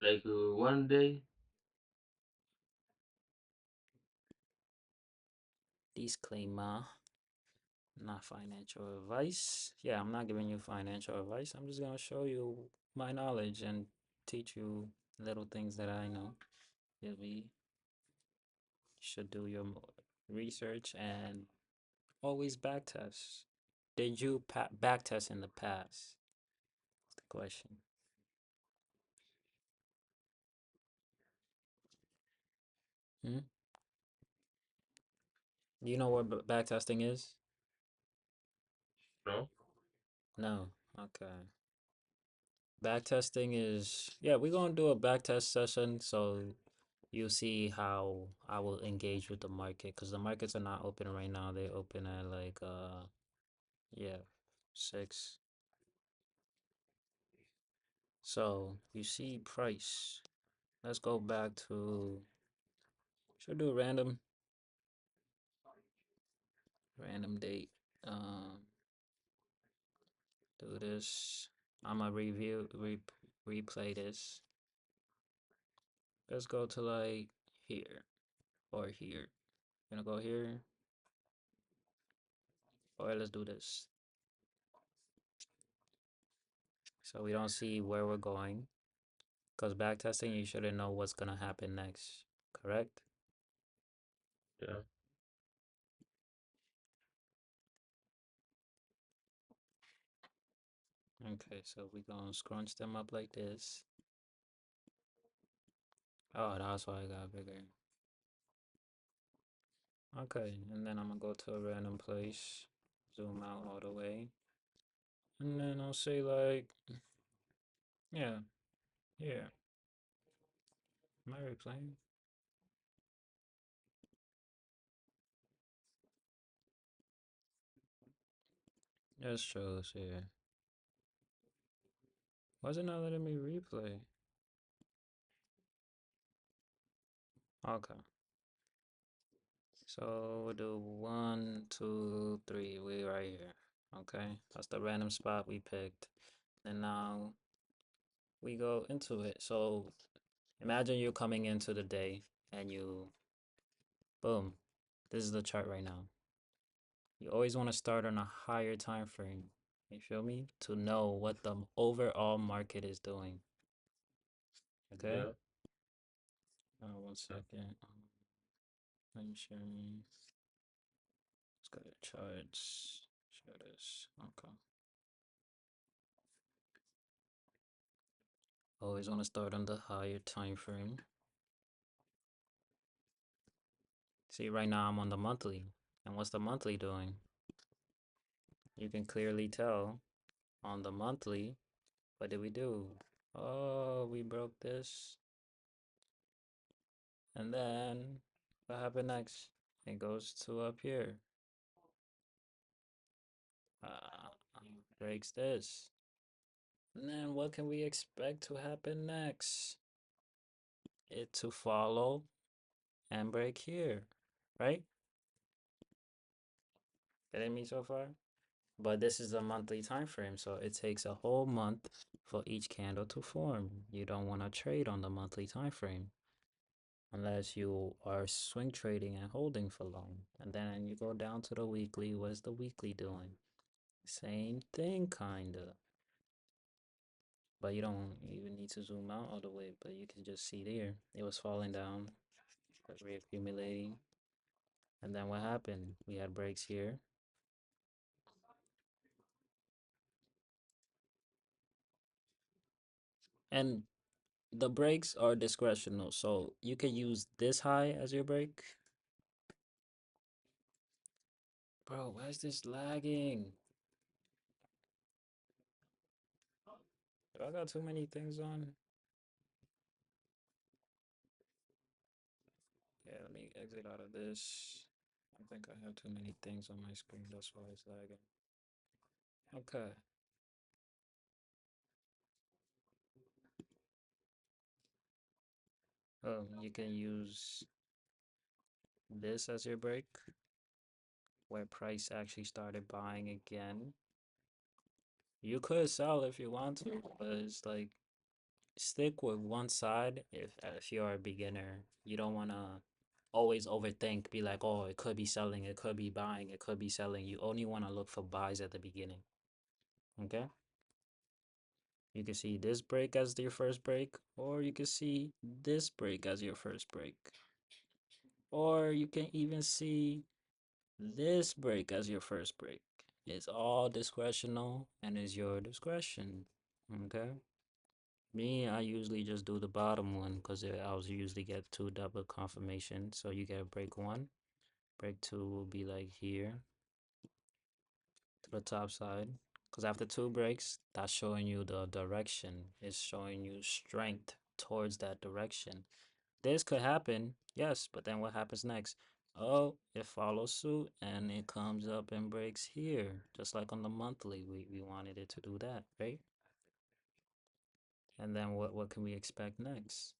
like one day. Disclaimer, not financial advice. Yeah, I'm not giving you financial advice. I'm just gonna show you my knowledge and teach you little things that I know. Yeah, we should do your research and always backtest. Did you backtest in the past? That's the question. Hmm? Do you know what backtesting is? No. No. Okay. Backtesting is, yeah, we're gonna do a backtest session so you see how I will engage with the market because the markets are not open right now. They open at like yeah, 6. So you see price. Let's go back to, should do a random date. Um do this. I'ma replay this. Let's go to like here or here. Gonna go here or let's do this. So we don't see where we're going. Because backtesting, you shouldn't know what's gonna happen next. Correct? Yeah. Okay, so we gonna scrunch them up like this. Oh, that's why I got bigger. Okay, and then I'm gonna go to a random place, zoom out all the way, and then I'll say like, yeah, here. Am I replaying? Yes, shows here. Why is it not letting me replay? Okay, so we'll do 1, 2, 3. We right here. Okay, that's the random spot we picked. And now we go into it. So imagine you're coming into the day and you, boom, this is the chart right now. You always want to start on a higher time frame. You feel me? To know what the overall market is doing. Okay? Yeah. 1 second. I'm sharing. Let's go to charts. Show this. Okay. Always want to start on the higher time frame. See, right now I'm on the monthly. And what's the monthly doing? You can clearly tell on the monthly. What did we do? Oh, we broke this. And then what happened next? It goes to up here. Uh, breaks this. And then what can we expect to happen next? It to follow and break here, right? Getting me so far? But this is a monthly time frame, so it takes a whole month for each candle to form. You don't want to trade on the monthly time frame unless you are swing trading and holding for long. And then you go down to the weekly. What is the weekly doing? Same thing, kinda. But you don't even need to zoom out all the way, but you can just see there. It was falling down, but reaccumulating. And then what happened? We had breaks here. And the breaks are discretional. So you can use this high as your break. Bro, why is this lagging? Do I got too many things on? Yeah, let me exit out of this. I think I have too many things on my screen. That's why it's lagging. Okay. You can use this as your break, where price actually started buying again. You could sell if you want to, but it's like stick with one side if you're a beginner. You don't want to always overthink, be like, oh, it could be selling, it could be buying, it could be selling. You only want to look for buys at the beginning. Okay? You can see this break as your first break, or you can see this break as your first break. Or you can even see this break as your first break. It's all discretional and is your discretion. Okay? Me, I usually just do the bottom one because I was usually get two double confirmation. So you get break one. Break two will be like here to the top side. Because after two breaks, that's showing you the direction. It's showing you strength towards that direction. This could happen, yes, but then what happens next? Oh, it follows suit and it comes up and breaks here. Just like on the monthly, we wanted it to do that, right? And then what can we expect next?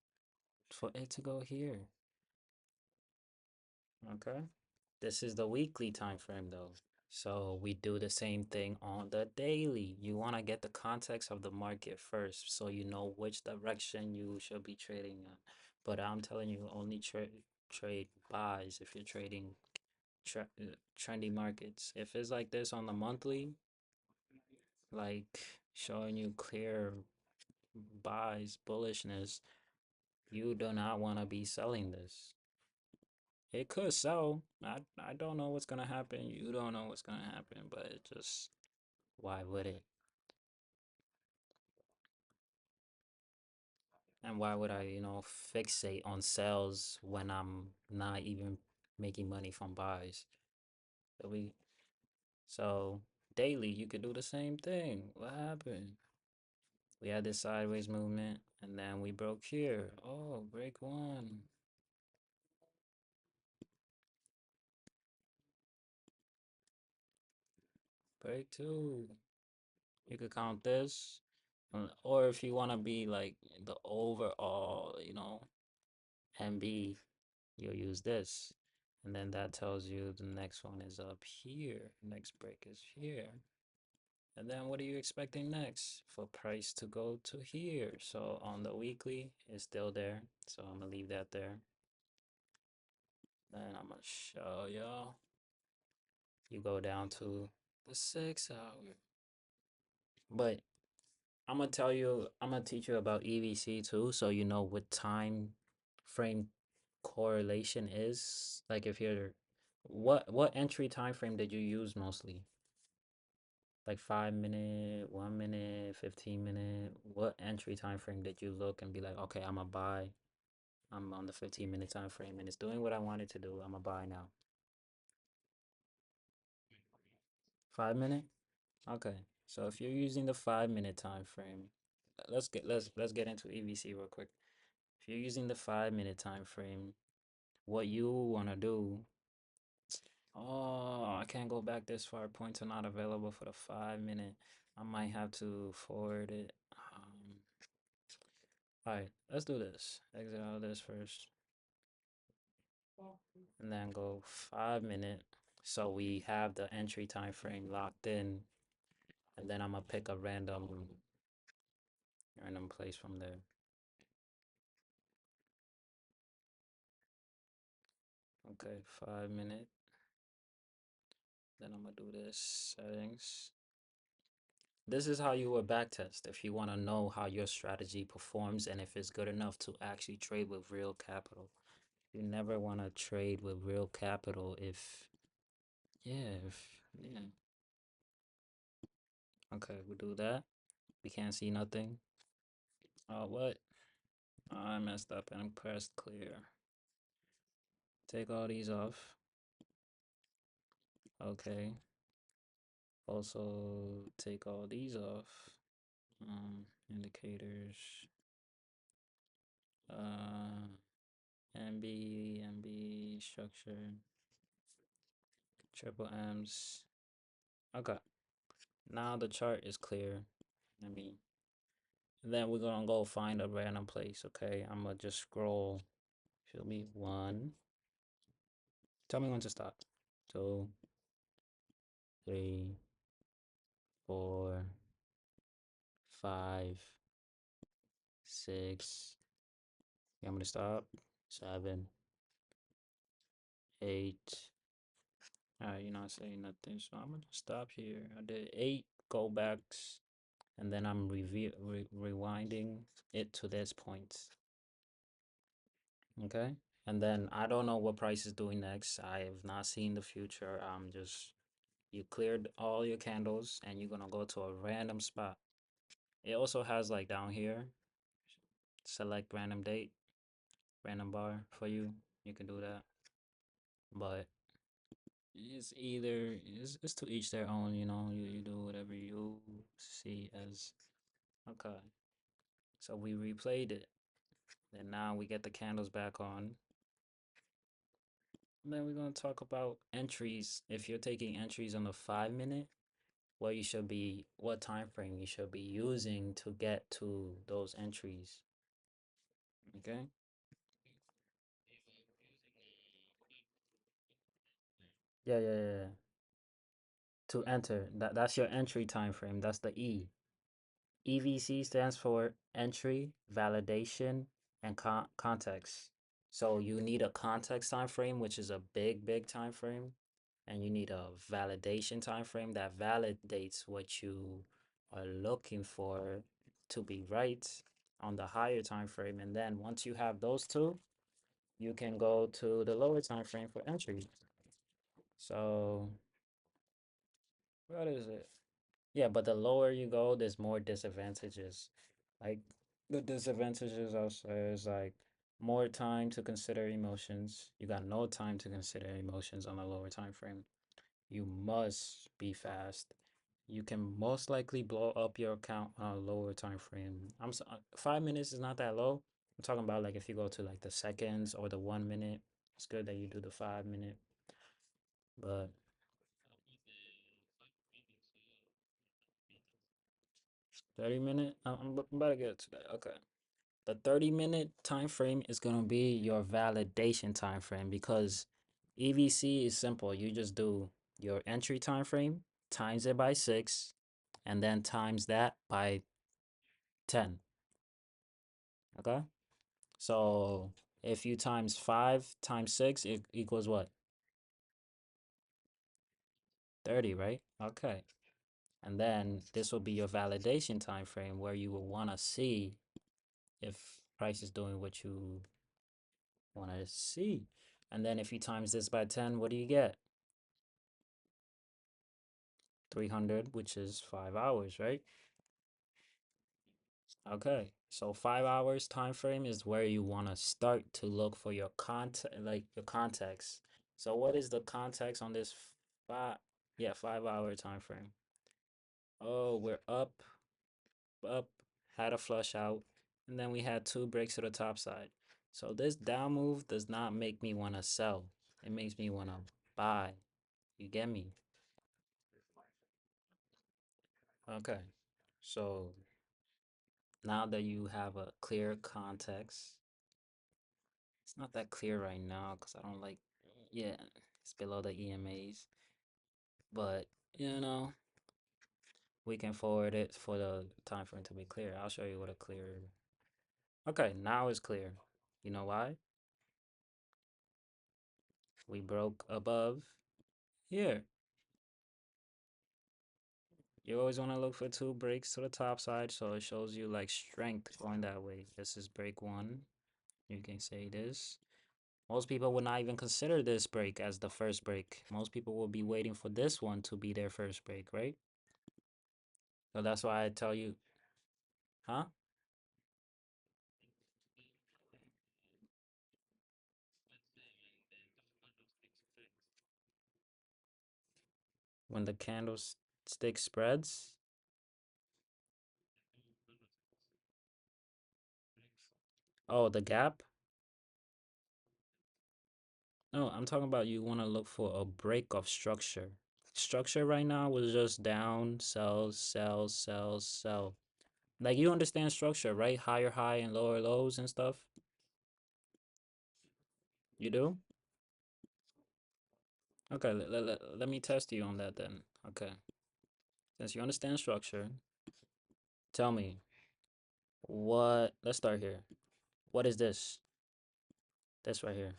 For it to go here. Okay. This is the weekly time frame though. So we do the same thing on the daily. You want to get the context of the market first so you know which direction you should be trading in. But I'm telling you, only trade buys if you're trading trendy markets. If it's like this on the monthly, like showing you clear buys, bullishness, you do not want to be selling this. It could sell. I don't know what's gonna happen. You don't know what's gonna happen, but it just why would it? And why would I, fixate on sales when I'm not even making money from buys? So so daily you could do the same thing. What happened? We had this sideways movement and then we broke here. Oh, break one. Break two. You could count this. Or if you want to be like the overall, MB, you'll use this. And then that tells you the next one is up here. Next break is here. And then what are you expecting next? For price to go to here. So on the weekly, it's still there. So I'm gonna leave that there. Then I'm gonna show y'all. You go down to the 6 hour. But I'm gonna teach you about EVC too, so you know what time frame correlation is. Like if you're what entry time frame did you use mostly? Like 5 minute, 1 minute, 15 minute. What entry time frame did you look and be like, okay, I'm gonna buy. I'm on the 15-minute time frame and it's doing what I wanted to do. I'm gonna buy now. 5 minute? Okay. So if you're using the 5 minute time frame, let's get into EVC real quick. If you're using the 5 minute time frame, what you wanna do? Oh, I can't go back this far. Points are not available for the 5 minute. I might have to forward it. All right, let's do this. Exit out of this first, and then go 5 minute. So we have the entry time frame locked in, and then I'm gonna pick a random place from there. Okay, 5 minute. Then I'm gonna do this settings. This is how you would backtest if you want to know how your strategy performs and if it's good enough to actually trade with real capital. You never want to trade with real capital yeah. Okay, we do that. We can't see nothing. Oh, what? I messed up and pressed clear. Take all these off. Okay. Also, take all these off. Indicators. Uh, MB structure. Triple M's. Okay. Now the chart is clear. I mean, then we're gonna go find a random place. Okay. I'm gonna just scroll. Show me one. Tell me when to stop. 2, 3, 4, 5, 6. You want me to stop? 7, 8. All right, you're not saying nothing, so I'm gonna stop here. I did 8 go backs, and then I'm rewinding it to this point. Okay, and then I don't know what price is doing next. I have not seen the future. I'm just you cleared all your candles, and you're gonna go to a random spot. It also has like down here, select random date, random bar for you. You can do that, but it's either it's to each their own. You do whatever you see as okay. So we replayed it. And now we get the candles back on. And then we're gonna talk about entries. If you're taking entries on the 5 minute, what time frame you should be using to get to those entries. Okay. Yeah. To enter, that's your entry time frame. That's the E. EVC stands for entry, validation, and context. So you need a context time frame, which is a big time frame, and you need a validation time frame that validates what you are looking for to be right on the higher time frame. And then once you have those two, you can go to the lower time frame for entry. So what is it? Yeah, but the lower you go, there's more disadvantages. Like the disadvantages also is like more time to consider emotions. You got no time to consider emotions on a lower time frame. You must be fast. You can most likely blow up your account on a lower time frame. 5 minutes is not that low. I'm talking about like if you go to like the seconds or the 1 minute. It's good that you do the 5 minute, but 30 minute. I'm about to get to that. Okay. The 30-minute time frame is going to be your validation time frame because EVC is simple. You just do your entry time frame, times it by 6, and then times that by 10. Okay? So if you times 5 times 6, it equals what? 30, right? Okay. And then this will be your validation time frame where you will want to see if price is doing what you want to see. And then if you times this by 10, what do you get? 300, which is 5 hours, right? Okay. So 5 hours time frame is where you want to start to look for your context, like your context. So what is the context on this five? Yeah, 5 hour time frame. Oh, we're up, had a flush out, and then we had two breaks to the top side. So this down move does not make me want to sell. It makes me want to buy. You get me? Okay. So now that you have a clear context, it's not that clear right now because I don't like, yeah, it's below the EMAs, but you know, we can forward it for the time frame to be clear. I'll show you what a clear. Okay, now it's clear. You know why? We broke above here. You always want to look for two breaks to the top side, so it shows you like strength going that way. This is break one. You can say this. Most people would not even consider this break as the first break. Most people will be waiting for this one to be their first break, right? So that's why I tell you, huh? When the candlestick spreads. Oh, the gap? No, I'm talking about you want to look for a break of structure. Structure right now was just down, sell, sell, sell, sell. Like you understand structure, right? Higher high and lower lows and stuff. You do? Okay, let me test you on that then. Okay. Since you understand structure, tell me, What? Let's start here. What is this? This right here.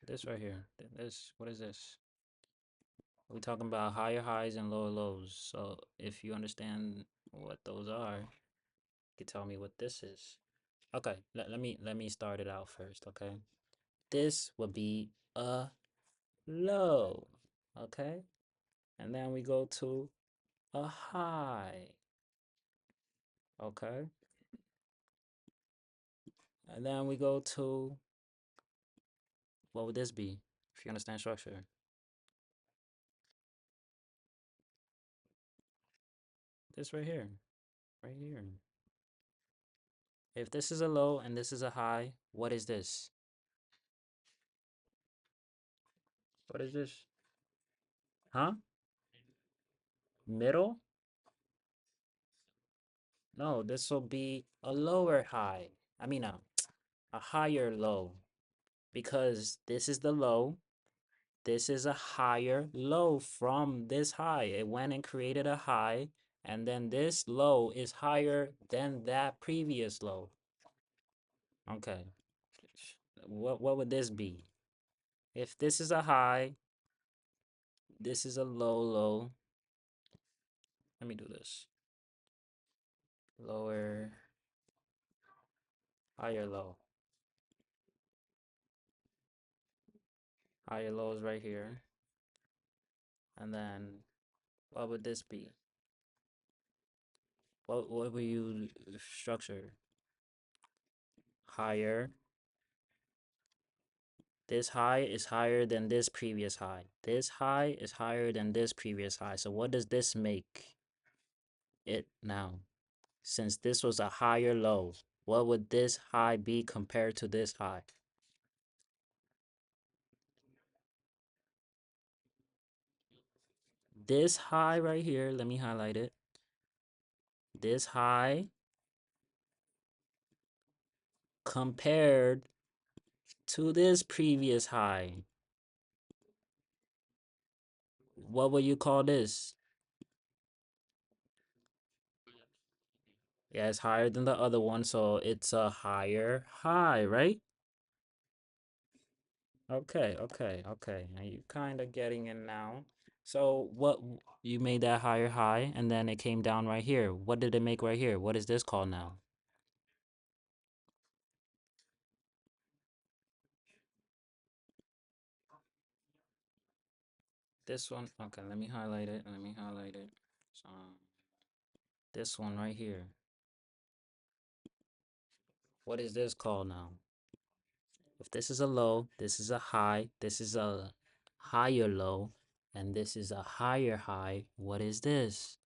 This right here. This. What is this? We talking about higher highs and lower lows. So if you understand what those are, you can tell me what this is. Okay. Let me start it out first. Okay. This would be a low. Okay. And then we go to a high. Okay. And then we go to, what would this be? If you understand structure. This right here. Right here. If this is a low and this is a high, what is this? What is this? Huh? Middle? No, this will be a lower high. I mean, a higher low. Because this is the low. This is a higher low from this high. It went and created a high. And then this low is higher than that previous low. Okay. What would this be? If this is a high, this is a low low. Let me do this. Lower, higher low. Higher low is right here. And then what would this be? What would you structure? Higher. This high is higher than this previous high. This high is higher than this previous high. So what does this make it now? Since this was a higher low, what would this high be compared to this high? This high right here, let me highlight it. This high compared to this previous high. What would you call this? Yeah, it's higher than the other one, so it's a higher high, right? Okay. Now you kind of getting it now. So you made that higher high, and then it came down right here. What did it make right here? What is this called now? This one. Okay, let me highlight it. Let me highlight it. So this one right here. What is this called now? If this is a low, this is a high, this is a higher low, and this is a higher high, what is this?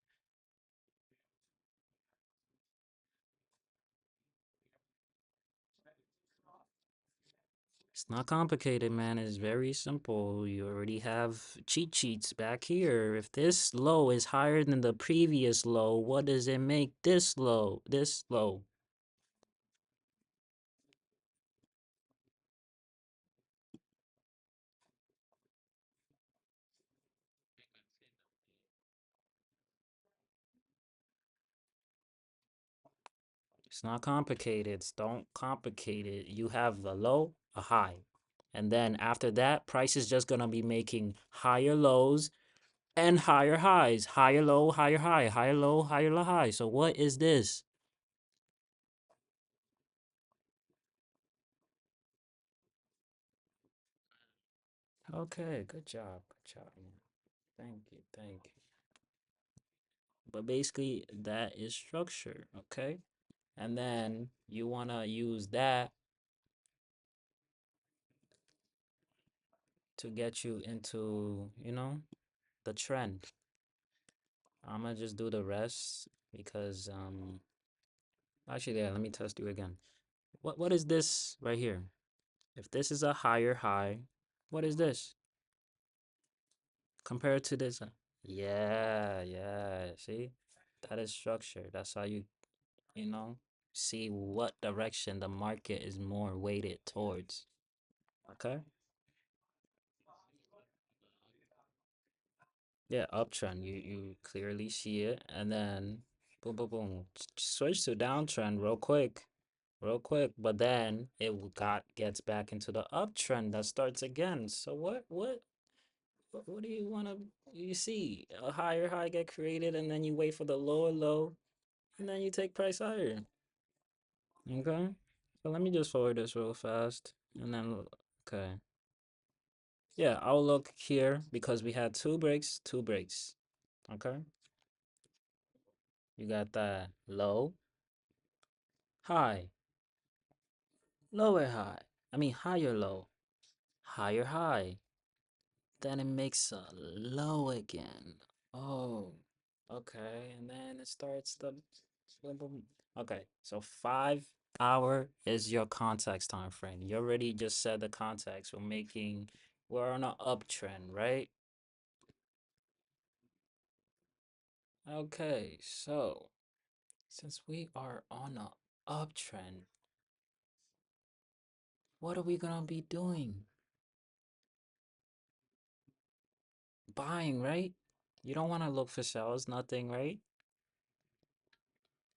It's not complicated, man. It's very simple. You already have cheat sheets back here. If this low is higher than the previous low, what does it make this low? This low. It's not complicated. Don't complicate it. You have a low, a high. And then after that, price is just gonna be making higher lows and higher highs. Higher low, higher high, higher low, higher low, high. So what is this? Okay, good job. Good job, man. Thank you, thank you. But basically, that is structure, okay? And then you want to use that to get you into, the trend. I'm gonna just do the rest because actually yeah, let me test you again. What is this right here? If this is a higher high, what is this compared to this? Yeah, see? That is structure. That's how you know, see what direction the market is more weighted towards. Okay? Yeah, uptrend. You clearly see it, and then boom, boom, boom. Switch to downtrend real quick. But then gets back into the uptrend that starts again. So what do you want to? You see a higher high get created, and then you wait for the lower low, and then you take price higher. Okay. So let me just forward this real fast, and then okay. Yeah, I'll look here because we had two breaks, two breaks. Okay. You got that low, high, lower high. I mean higher low, higher high. Then it makes a low again. Oh, okay. And then it starts the boom, boom. Okay, so 5 hour is your context time frame. You already just said the context. We're on an uptrend, right? Okay, so since we are on a uptrend, what are we gonna be doing? Buying, right? You don't want to look for sells, nothing, right?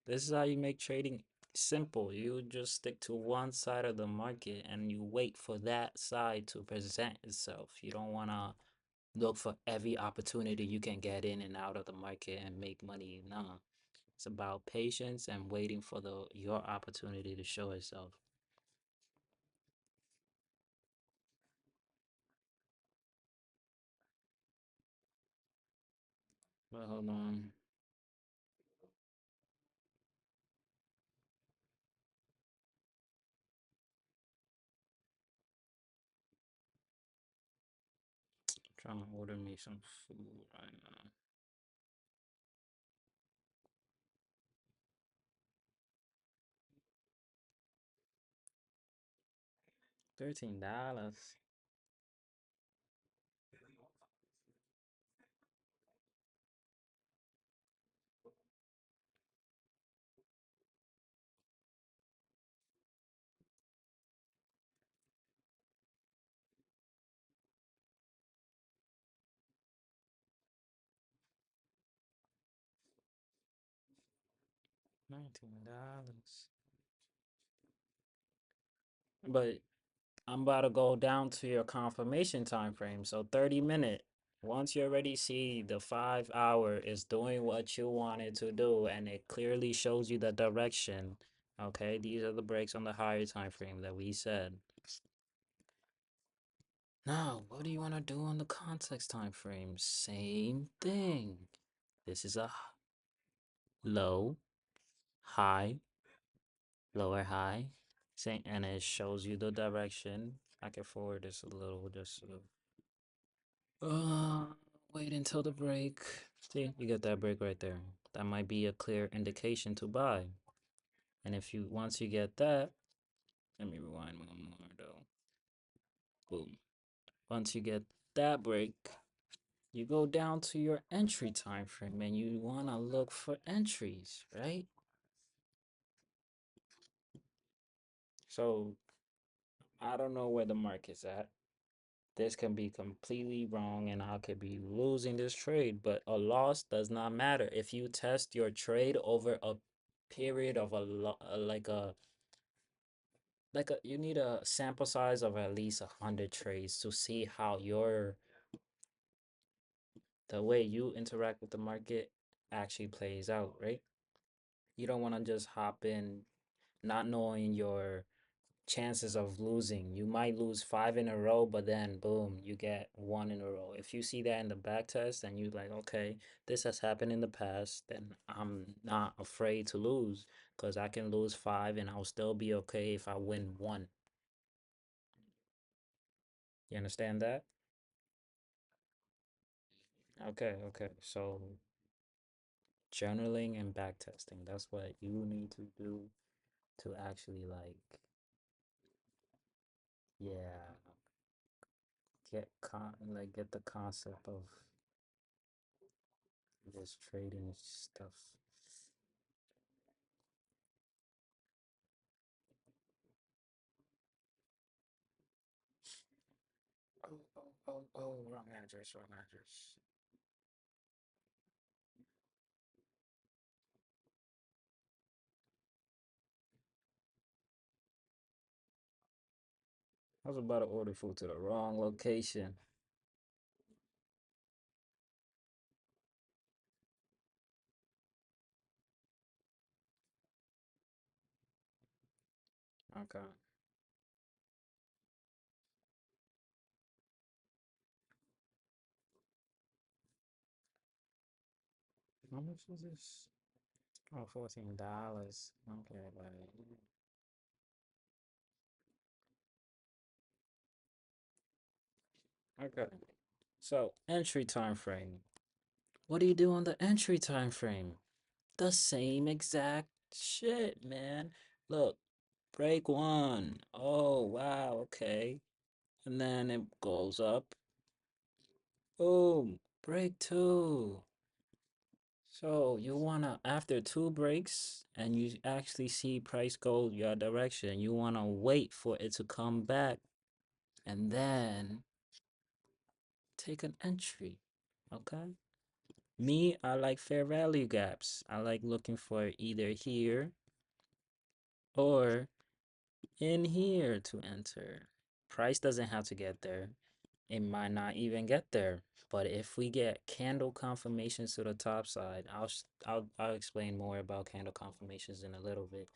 This is how you make trading simple. You just stick to one side of the market and you wait for that side to present itself. You don't want to look for every opportunity you can get in and out of the market and make money. No. It's about patience and waiting for the your opportunity to show itself. But hold on. I'm trying to order me some food right now. $13. $19. But I'm about to go down to your confirmation time frame. So 30 minute. Once you already see the 5 hour is doing what you want it to do and it clearly shows you the direction. Okay, these are the breaks on the higher time frame that we said. Now, what do you want to do on the context time frame? Same thing. This is a low, high, lower high. Same, and it shows you the direction. I can forward this a little just so Uh, wait until the break. See, you get that break right there. That might be a clear indication to buy. And if you once you get that, let me rewind one more though. Boom. Once you get that break, you go down to your entry time frame and you want to look for entries, right? So I don't know where the market's at. This can be completely wrong and I could be losing this trade, but a loss does not matter. If you test your trade over a period of like a you need a sample size of at least 100 trades to see how the way you interact with the market actually plays out, right? You don't want to just hop in not knowing your chances of losing. You might lose five in a row, but then boom, you get one in a row. If you see that in the back test and you like, okay, this has happened in the past, then I'm not afraid to lose because I can lose five and I'll still be okay if I win one. You understand that? Okay, okay. So journaling and back testing, that's what you need to do to actually yeah, get the concept of this trading stuff. Oh, wrong address, wrong address. I was about to order food to the wrong location. Okay. How much is this? Oh, $14. Okay, buddy. Okay. So entry time frame. What do you do on the entry time frame? The same exact shit, man. Look, break one. Oh, wow, okay. And then it goes up. Boom. Break two. So you wanna, after two breaks and you actually see price go your direction, you wanna wait for it to come back and then take an entry. Okay? Me, I like fair value gaps. I like looking for either here or in here to enter. Price doesn't have to get there. It might not even get there. But if we get candle confirmations to the top side, I'll explain more about candle confirmations in a little bit.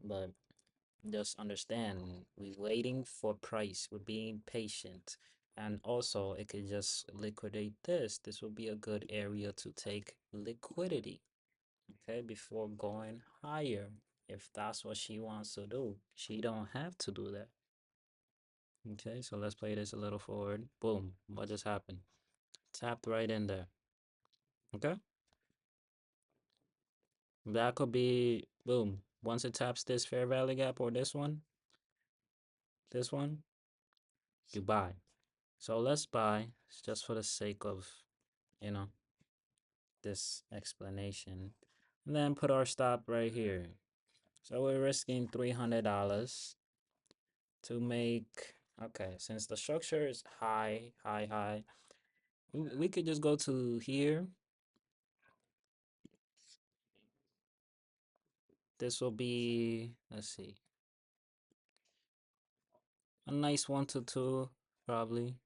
But just understand, we waiting for price. We're being patient. And also, it could just liquidate this. This will be a good area to take liquidity, okay, before going higher. If that's what she wants to do, she don't have to do that. Okay, so let's play this a little forward. Boom, what just happened? Tapped right in there. Okay, that could be boom. Once it taps this fair value gap or this one, you buy. So let's buy just for the sake of, you know, this explanation. And then put our stop right here. So we're risking $300 to make, okay, since the structure is high, high, high, we could just go to here. This will be, let's see, a nice 1 to 2, probably.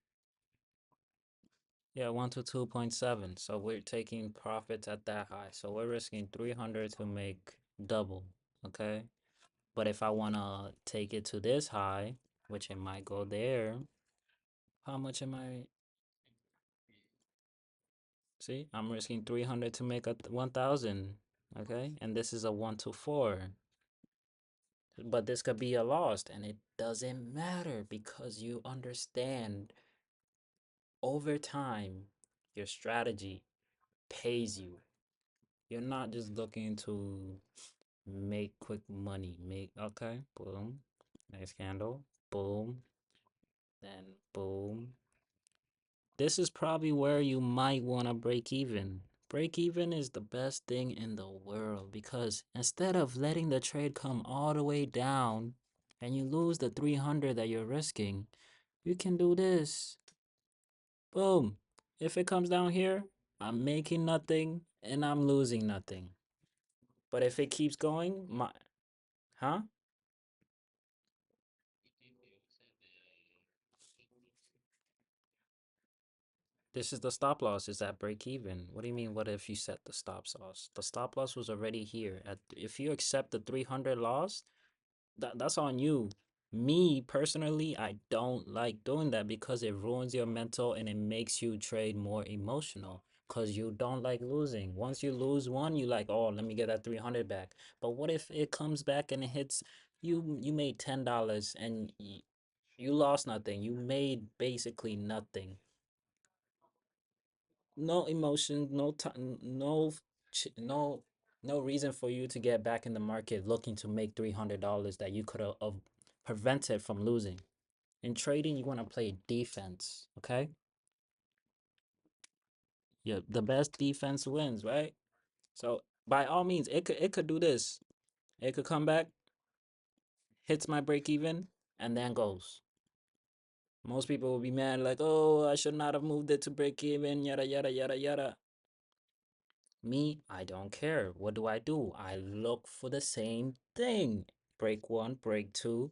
Yeah, 1 to 2.7. So we're taking profits at that high. So we're risking 300 to make double, okay? But if I want to take it to this high, which it might go there, how much am I? See, I'm risking 300 to make a 1,000, okay? And this is a 1 to 4. But this could be a loss, and it doesn't matter because you understand over time your strategy pays you. You're not just looking to make quick money. Make, okay, boom, nice candle, boom, then boom. This is probably where you might want to break even. Break even is the best thing in the world because instead of letting the trade come all the way down and you lose the 300 that you're risking, you can do this. Boom. If it comes down here, I'm making nothing and I'm losing nothing. But if it keeps going, huh? This is the stop loss is at break even. What do you mean? What if you set the stop loss? The stop loss was already here. If you accept the 300 loss, that's on you. Me personally, I don't like doing that because it ruins your mental and it makes you trade more emotional because you don't like losing. Once you lose one, you like, oh, let me get that 300 back. But what if it comes back and it hits you made $10 and you lost nothing. You made basically nothing. No emotion, no time, no reason for you to get back in the market looking to make $300 that you could have prevented from losing. In trading, you want to play defense, okay? Yeah, the best defense wins, right? So by all means, it could do this. It could come back, hits my break even, and then goes. Most people will be mad, like, oh, I should not have moved it to break even, yada yada yada yada. Me, I don't care. What do? I look for the same thing. Break one, break two,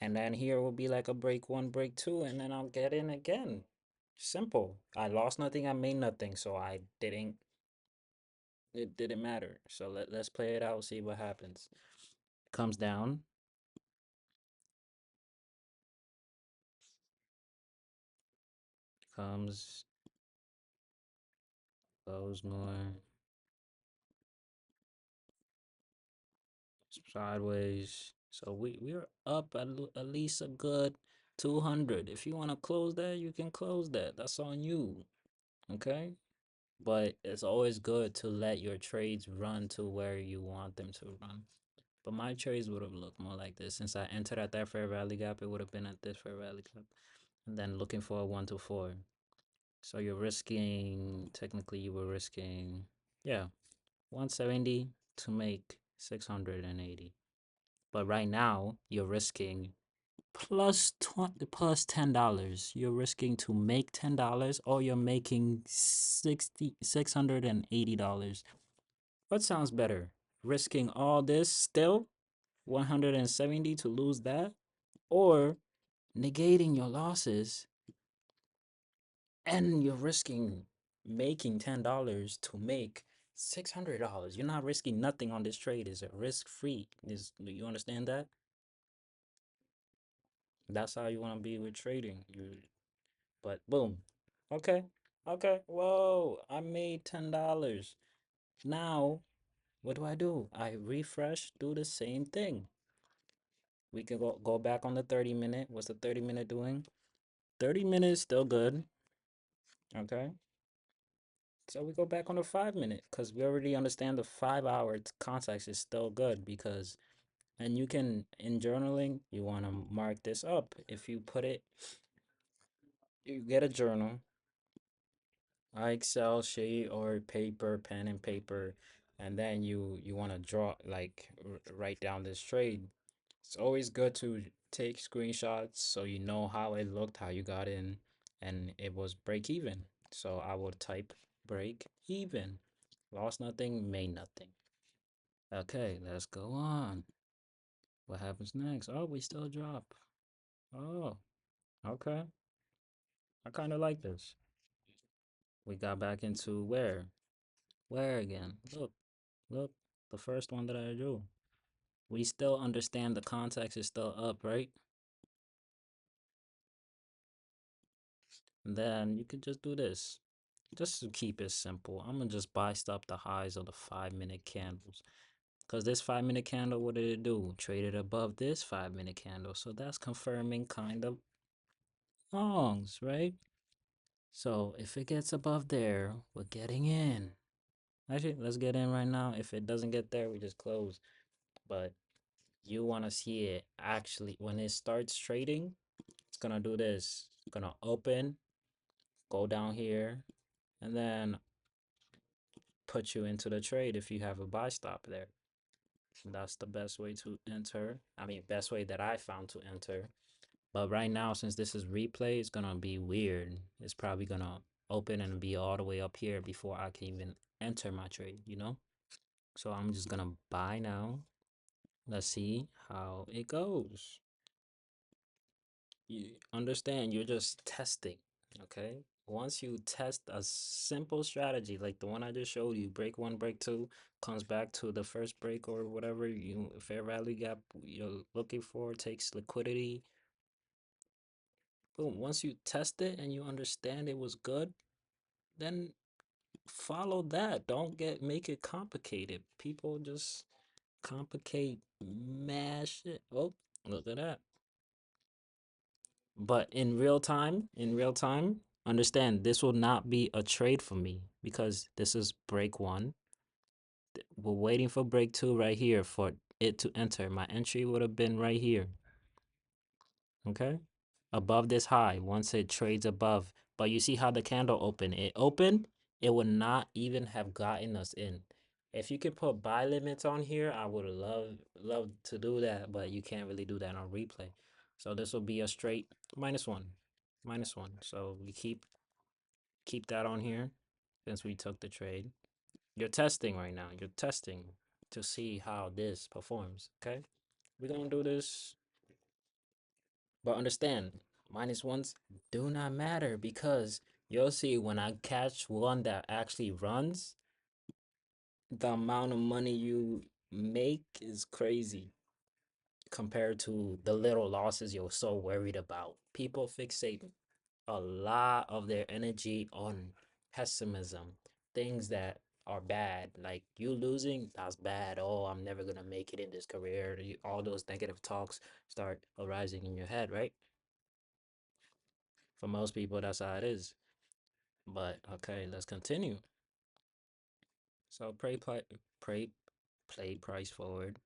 And then here will be like a break one, break two, and then I'll get in again. Simple. I lost nothing, I made nothing, so it didn't matter. So let's play it out, see what happens. Comes down, comes, goes more, sideways. So we're up at least a good 200. If you want to close that, you can close that. That's on you. Okay? But it's always good to let your trades run to where you want them to run. But my trades would have looked more like this. Since I entered at that fair value gap, it would have been at this fair value gap. And then looking for a 1 to 4. So you're risking, technically, you were risking, yeah, 170 to make 680. But right now, you're risking plus 20, plus $10. You're risking to make $10 or you're making $680. What sounds better? Risking all this still 170 to lose that, or negating your losses and you're risking making $10 to make $600. You're not risking nothing on this trade. Is it risk free? Is Do you understand that? That's how you want to be with trading. But boom. Okay. Okay. Whoa. I made $10. Now, what do? I refresh, do the same thing. We can go back on the 30 minute. What's the 30 minute doing? 30 minutes still good. Okay. So we go back on the 5 minute because we already understand the 5 hour context is still good because, and you can, in journaling, you want to mark this up. If you put it, you get a journal, Excel sheet or paper, pen and paper, and then you want to draw, like, write down this trade. It's always good to take screenshots so you know how it looked, how you got in, and it was break even. So I would type break even. Lost nothing, made nothing. Okay, let's go on. What happens next? Oh, we still drop. Oh, okay. I kind of like this. We got back into where? Where again? Look, the first one that I drew. We still understand the context is still up, right? And then you could just do this. Just to keep it simple, I'm gonna just buy stop the highs of the 5 minute candles. Because this 5 minute candle, what did it do? Traded above this 5 minute candle. So that's confirming kind of longs, right? So if it gets above there, we're getting in. Actually, let's get in right now. If it doesn't get there, we just close. But you want to see it actually when it starts trading, it's gonna do this. It's gonna open, go down here, and then put you into the trade if you have a buy stop there. That's the best way to enter. I mean, best way that I found to enter. But right now, since this is replay, it's gonna be weird. It's probably gonna open and be all the way up here before I can even enter my trade, you know? So I'm just gonna buy now. Let's see how it goes. You understand, you're just testing, okay? Once you test a simple strategy like the one I just showed you, break one, break two, comes back to the first break or whatever you fair value gap you're looking for, takes liquidity. Boom. Once you test it and you understand it was good, then follow that. Don't make it complicated. People just complicate mash it. Oh, look at that. But in real time, understand this will not be a trade for me because this is break one. We're waiting for break two right here for it to enter. My entry would have been right here. Okay. Above this high, once it trades above. But you see how the candle opened? It opened, it would not even have gotten us in. If you could put buy limits on here, I would love to do that, but you can't really do that on replay. So this will be a straight minus one. Minus one. So we keep that on here since we took the trade. You're testing right now. You're testing to see how this performs. Okay. We're gonna do this But understand, minus ones do not matter because you'll see when I catch one that actually runs, the amount of money you make is crazy compared to the little losses you're so worried about. People fixate a lot of their energy on pessimism, things that are bad. Like you losing, that's bad. Oh, I'm never gonna make it in this career. All those negative talks start arising in your head, right? For most people, that's how it is. But okay, let's continue. So pray, play price forward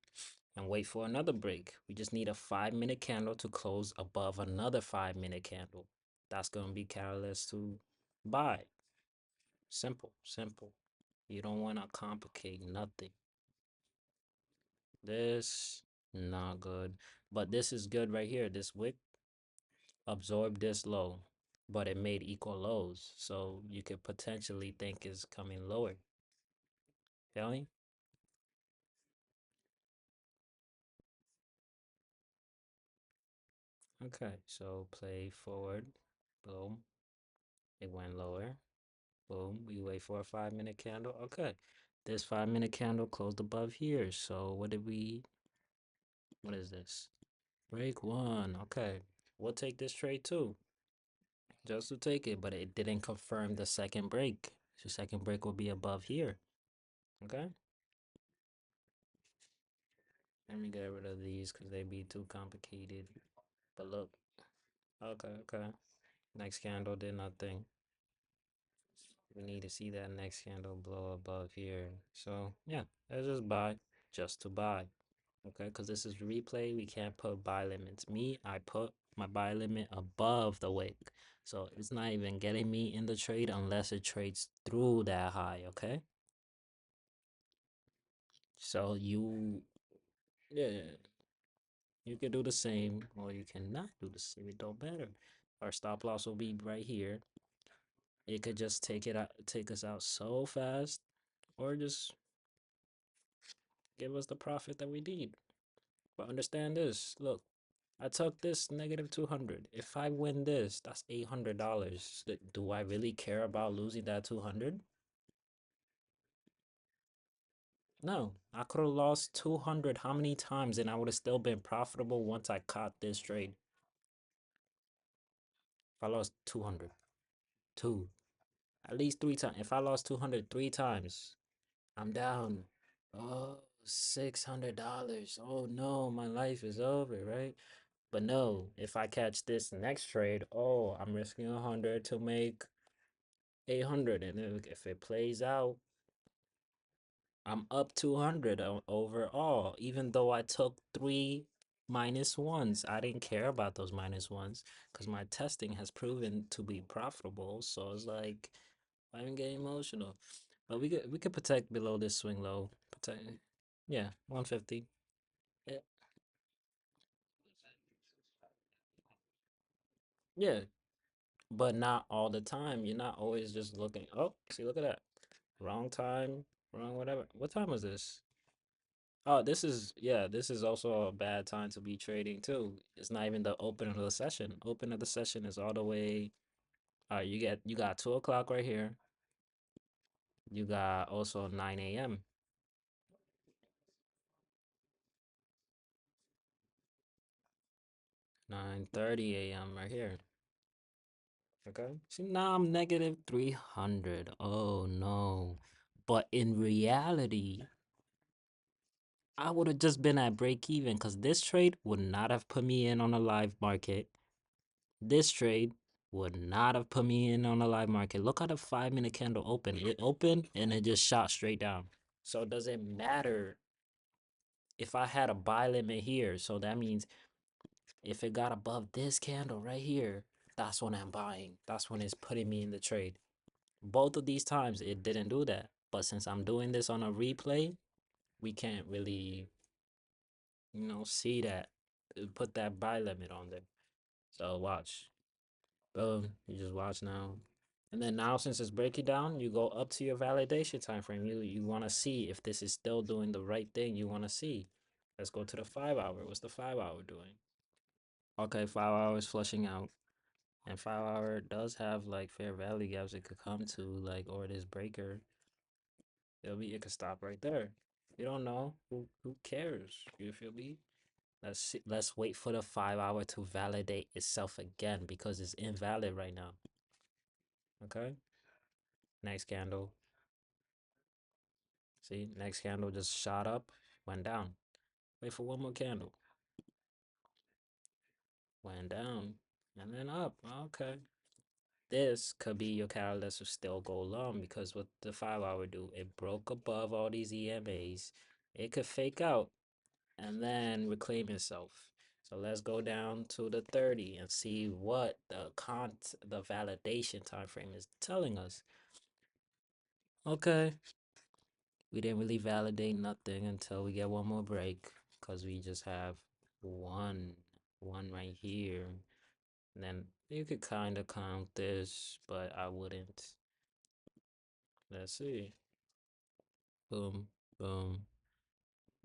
and wait for another break. We just need a 5 minute candle to close above another 5 minute candle. That's gonna be catalyst to buy. Simple, simple. You don't want to complicate nothing. This not good, but this is good right here. This wick absorbed this low, but it made equal lows, so you could potentially think it's coming lower. Feel me? Okay, so play forward. Boom. It went lower. Boom. We wait for a 5 minute candle. Okay. This 5 minute candle closed above here. So what is this? Break one. Okay. We'll take this trade too. Just to take it, but it didn't confirm the second break. So second break will be above here. Okay. Let me get rid of these because they be too complicated. But look. Okay, okay. Next candle did nothing. We need to see that next candle blow above here. So yeah, let's just buy just to buy. Okay, because this is replay. We can't put buy limits. Me, I put my buy limit above the wick. So it's not even getting me in the trade unless it trades through that high. Okay. So yeah, you can do the same or you cannot do the same. It don't matter. Our stop loss will be right here. It could just take us out so fast, or just give us the profit that we need. But understand this. Look, I took this negative 200. If I win this, that's $800. Do I really care about losing that 200? No, I could have lost 200 how many times and I would have still been profitable once I caught this trade. If I lost 200, two, at least three times. If I lost 200 3 times, I'm down. Oh, $600. Oh no, my life is over, right? But no, if I catch this next trade, oh, I'm risking 100 to make 800. And if it plays out, I'm up 200 overall, even though I took three minus ones. I didn't care about those minus ones because my testing has proven to be profitable. So it's like, I didn't get emotional. But we could protect below this swing low. Protect, yeah, 150. Yeah, yeah, but not all the time. You're not always just looking. Oh, see, look at that. Wrong time, wrong whatever. What time was this? Oh, this is also a bad time to be trading too. It's not even the open of the session. Open of the session is all the way. You got 2 o'clock right here. You got also 9 a.m., 9:30 a.m. right here. Okay. See, now I'm negative 300. Oh no. But in reality, I would have just been at break even because this trade would not have put me in on a live market. This trade would not have put me in on a live market. Look how the 5 minute candle opened. It opened and it just shot straight down. So it doesn't matter if I had a buy limit here. So that means if it got above this candle right here, that's when I'm buying. That's when it's putting me in the trade. Both of these times it didn't do that. But since I'm doing this on a replay, we can't really, see that. Put that buy limit on there. So watch. Boom. You just watch now. And then now since it's breaking down, you go up to your validation time frame. You want to see if this is still doing the right thing you want to see. Let's go to the 5 hour. What's the 5 hour doing? Okay, 5 hours flushing out. And 5 hour does have like fair value gaps it could come to, like, or this breaker. It could stop right there. You don't know. Who cares? You feel me? Let's wait for the 5 hour to validate itself again because it's invalid right now. Okay? Next candle. See, next candle just shot up, went down. Wait for one more candle. Went down. And then up. Okay. This could be your catalyst to still go long because what the 5 hour do, it broke above all these EMAs. It could fake out and then reclaim itself. So let's go down to the 30 and see what the validation time frame is telling us. Okay, we didn't really validate nothing until we get one more break because we just have one one right here. And then you could kind of count this, but I wouldn't. Let's see. Boom, boom,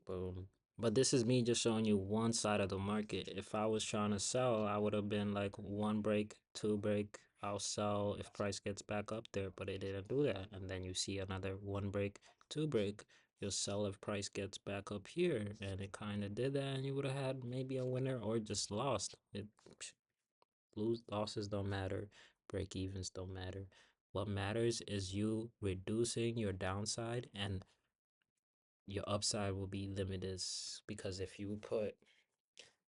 boom. But this is me just showing you one side of the market. If I was trying to sell, I would have been like one break, two break. I'll sell if price gets back up there, but it didn't do that. And then you see another one break, two break. You'll sell if price gets back up here, and it kind of did that, and you would have had maybe a winner or just lost. Losses don't matter, break evens don't matter. What matters is you reducing your downside and your upside will be limited because if you put,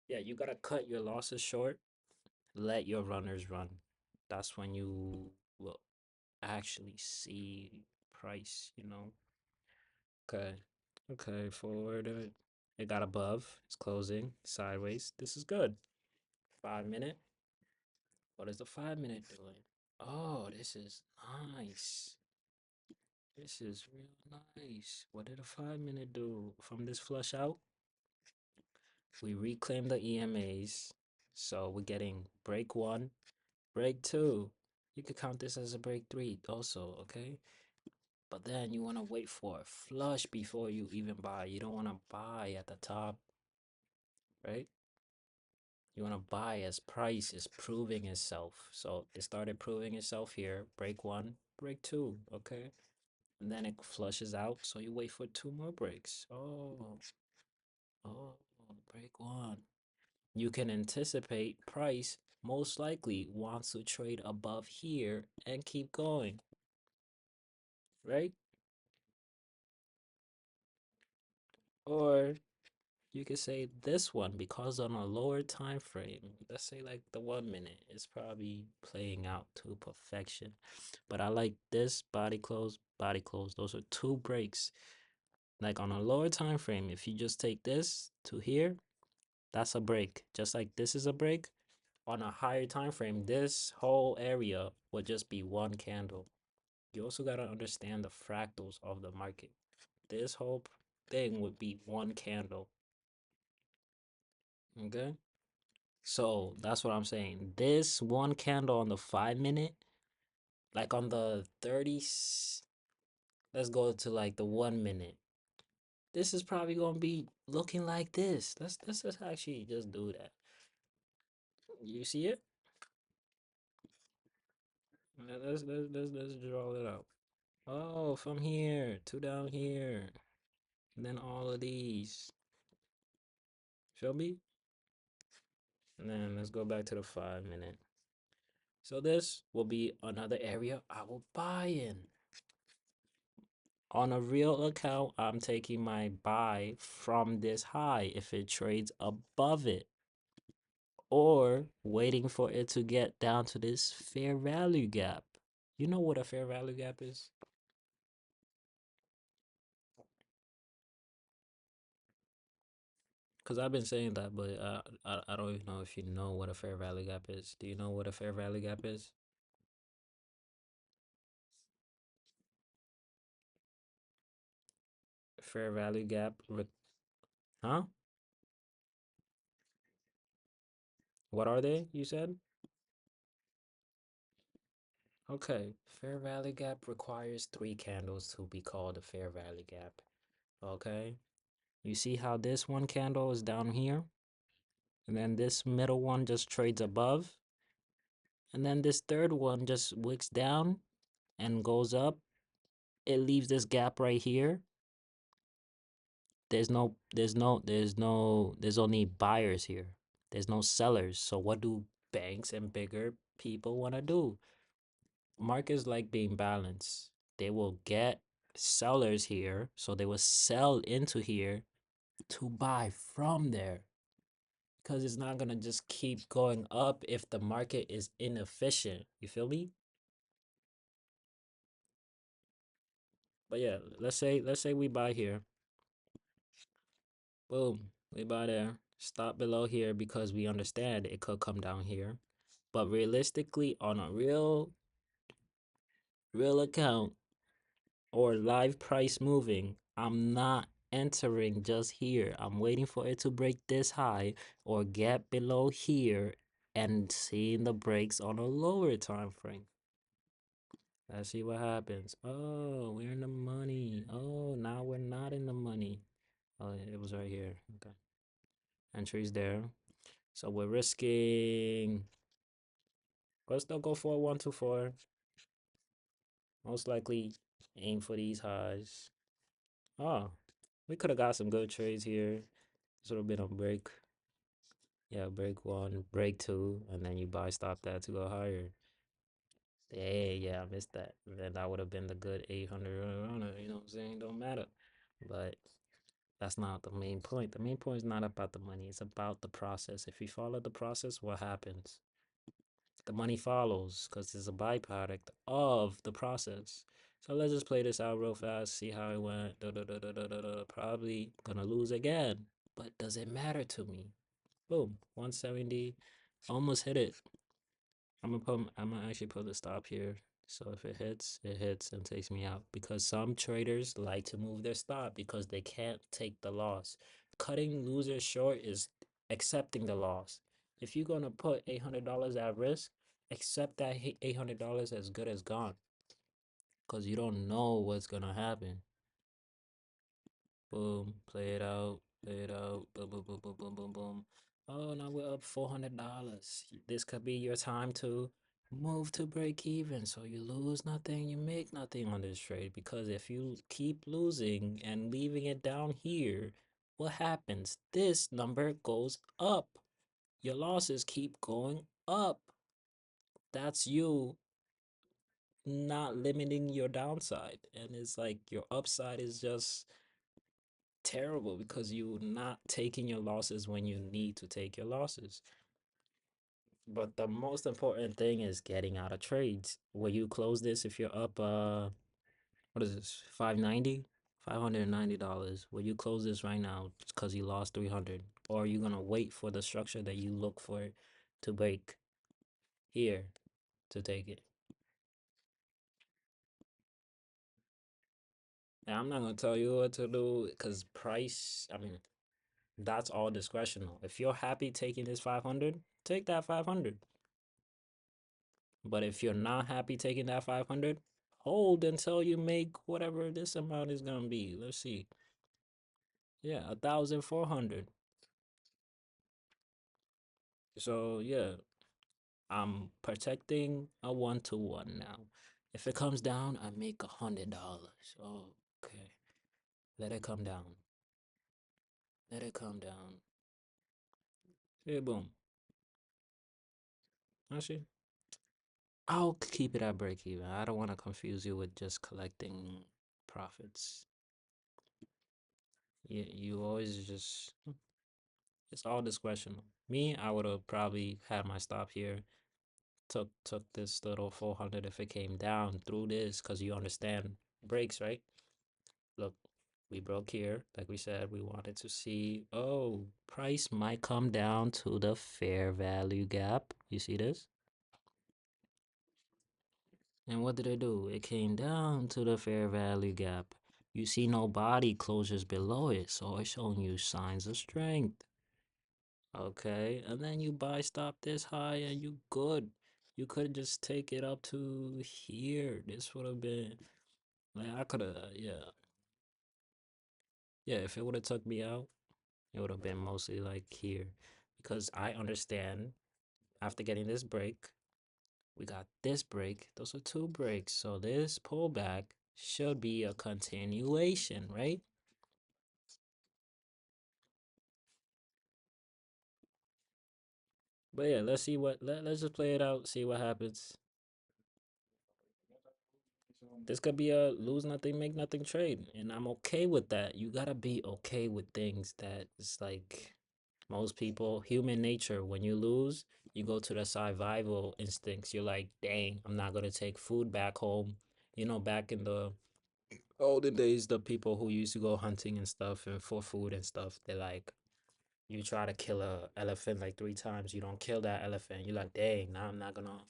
yeah, you gotta cut your losses short, let your runners run. That's when you will actually see price, you know. Okay, okay, forward. It got above, it's closing sideways. This is good. 5 minute. What is the 5 minute doing? Oh, this is nice. This is real nice. What did a 5 minute do from this flush out? We reclaim the EMAs. So we're getting break one, break two. You could count this as a break three also, okay? But then you want to wait for a flush before you even buy. You don't want to buy at the top, right? You want to buy as price is proving itself. So it started proving itself here. Break one, break two, okay? And then it flushes out. So you wait for two more breaks. Oh, break one. You can anticipate price most likely wants to trade above here and keep going, right? Or you could say this one because on a lower time frame, let's say like the 1 minute, is probably playing out to perfection. But I like this body close, body close. Those are two breaks. Like on a lower time frame, if you just take this to here, that's a break. Just like this is a break. On a higher time frame, this whole area would just be one candle. You also got to understand the fractals of the market. This whole thing would be one candle. Okay. So that's what I'm saying. This one candle on the 5 minute, like on the 30, let's go to like the 1 minute. This is probably gonna be looking like this. Let's just actually just do that. You see it? Let's draw it out. Oh, from here to down here. And then all of these. Feel me? And then let's go back to the 5 minute. So this will be another area I will buy in. On a real account, I'm taking my buy from this high if it trades above it. Or waiting for it to get down to this fair value gap. You know what a fair value gap is? Because I've been saying that, but I don't even know if you know what a fair value gap is. Do you know what a fair value gap is? Fair value gap, huh? What are they, you said? Okay, fair value gap requires three candles to be called a fair value gap. Okay, you see how this one candle is down here? And then this middle one just trades above. And then this third one just wicks down and goes up. It leaves this gap right here. There's only buyers here. There's no sellers. So what do banks and bigger people want to do? Markets like being balanced. They will get sellers here, so they will sell into here to buy from there. Because it's not gonna just keep going up if the market is inefficient. You feel me? But yeah, let's say we buy here. Boom. We buy there. Stop below here because we understand it could come down here. But realistically, on a real account or live price moving, I'm not entering just here. I'm waiting for it to break this high or get below here and seeing the breaks on a lower time frame. Let's see what happens. Oh, we're in the money. Oh, now we're not in the money. Oh, it was right here. Okay. Entries there. So we're risking. Let's still go for 124. Most likely aim for these highs. Oh, we could have got some good trades here. This would have been a break. Yeah, break one, break two, and then you buy stop that to go higher. Yeah, I missed that. And then that would have been the good 800 runner, you know what I'm saying? Don't matter. But that's not the main point. The main point is not about the money, it's about the process. If you follow the process, what happens? The money follows because it's a byproduct of the process. So let's just play this out real fast, see how it went. Probably gonna lose again, but does it matter to me? Boom, 170, almost hit it. I'm gonna actually put the stop here. So if it hits and takes me out because some traders like to move their stop because they can't take the loss. Cutting losers short is accepting the loss. If you're gonna put $800 at risk, accept that $800 as good as gone because you don't know what's gonna happen. Boom, play it out, boom, boom, boom, boom, boom, boom, boom. Oh, now we're up $400. This could be your time to move to break even. So you lose nothing, you make nothing on this trade. Because if you keep losing and leaving it down here, what happens? This number goes up. Your losses keep going up. That's you not limiting your downside. And it's like your upside is just terrible because you're not taking your losses when you need to take your losses. But the most important thing is getting out of trades. Will you close this if you're up what is this? 590? $590. Will you close this right now because you lost 300? Or are you gonna wait for the structure that you look for to break here to take it? And I'm not gonna tell you what to do because price, I mean, that's all discretional. If you're happy taking this 500, take that 500. But if you're not happy taking that 500, hold until you make whatever this amount is gonna be. Let's see. Yeah, 1,400. So yeah, I'm protecting a 1-to-1 now. If it comes down, I make $100. Okay, let it come down. Let it come down. Yeah, boom. Actually, I'll keep it at break even. I don't want to confuse you with just collecting profits. You always just it's all discretional. Me, I would have probably had my stop here. Took this little 400 if it came down through this, because you understand breaks, right? Look, we broke here. Like we said, we wanted to see, oh, price might come down to the fair value gap. You see this? And what did it do? It came down to the fair value gap. You see no body closures below it, so it's showing you signs of strength. Okay, and then you buy stop this high and you good. You could just take it up to here. This would have been like I could have yeah. Yeah, if it would have took me out, it would have been mostly like here. because I understand after getting this break, we got this break. Those are two breaks. So this pullback should be a continuation, right? But yeah, let's see let's just play it out, see what happens. This could be a lose nothing, make nothing trade. And I'm okay with that. You gotta be okay with things that it's like most people, human nature, when you lose, you go to the survival instincts. You're like, dang, I'm not gonna take food back home. You know, back in the olden days, the people who used to go hunting and stuff and for food and stuff, they're like, you try to kill a elephant like three times, you don't kill that elephant. You're like, dang, now I'm not gonna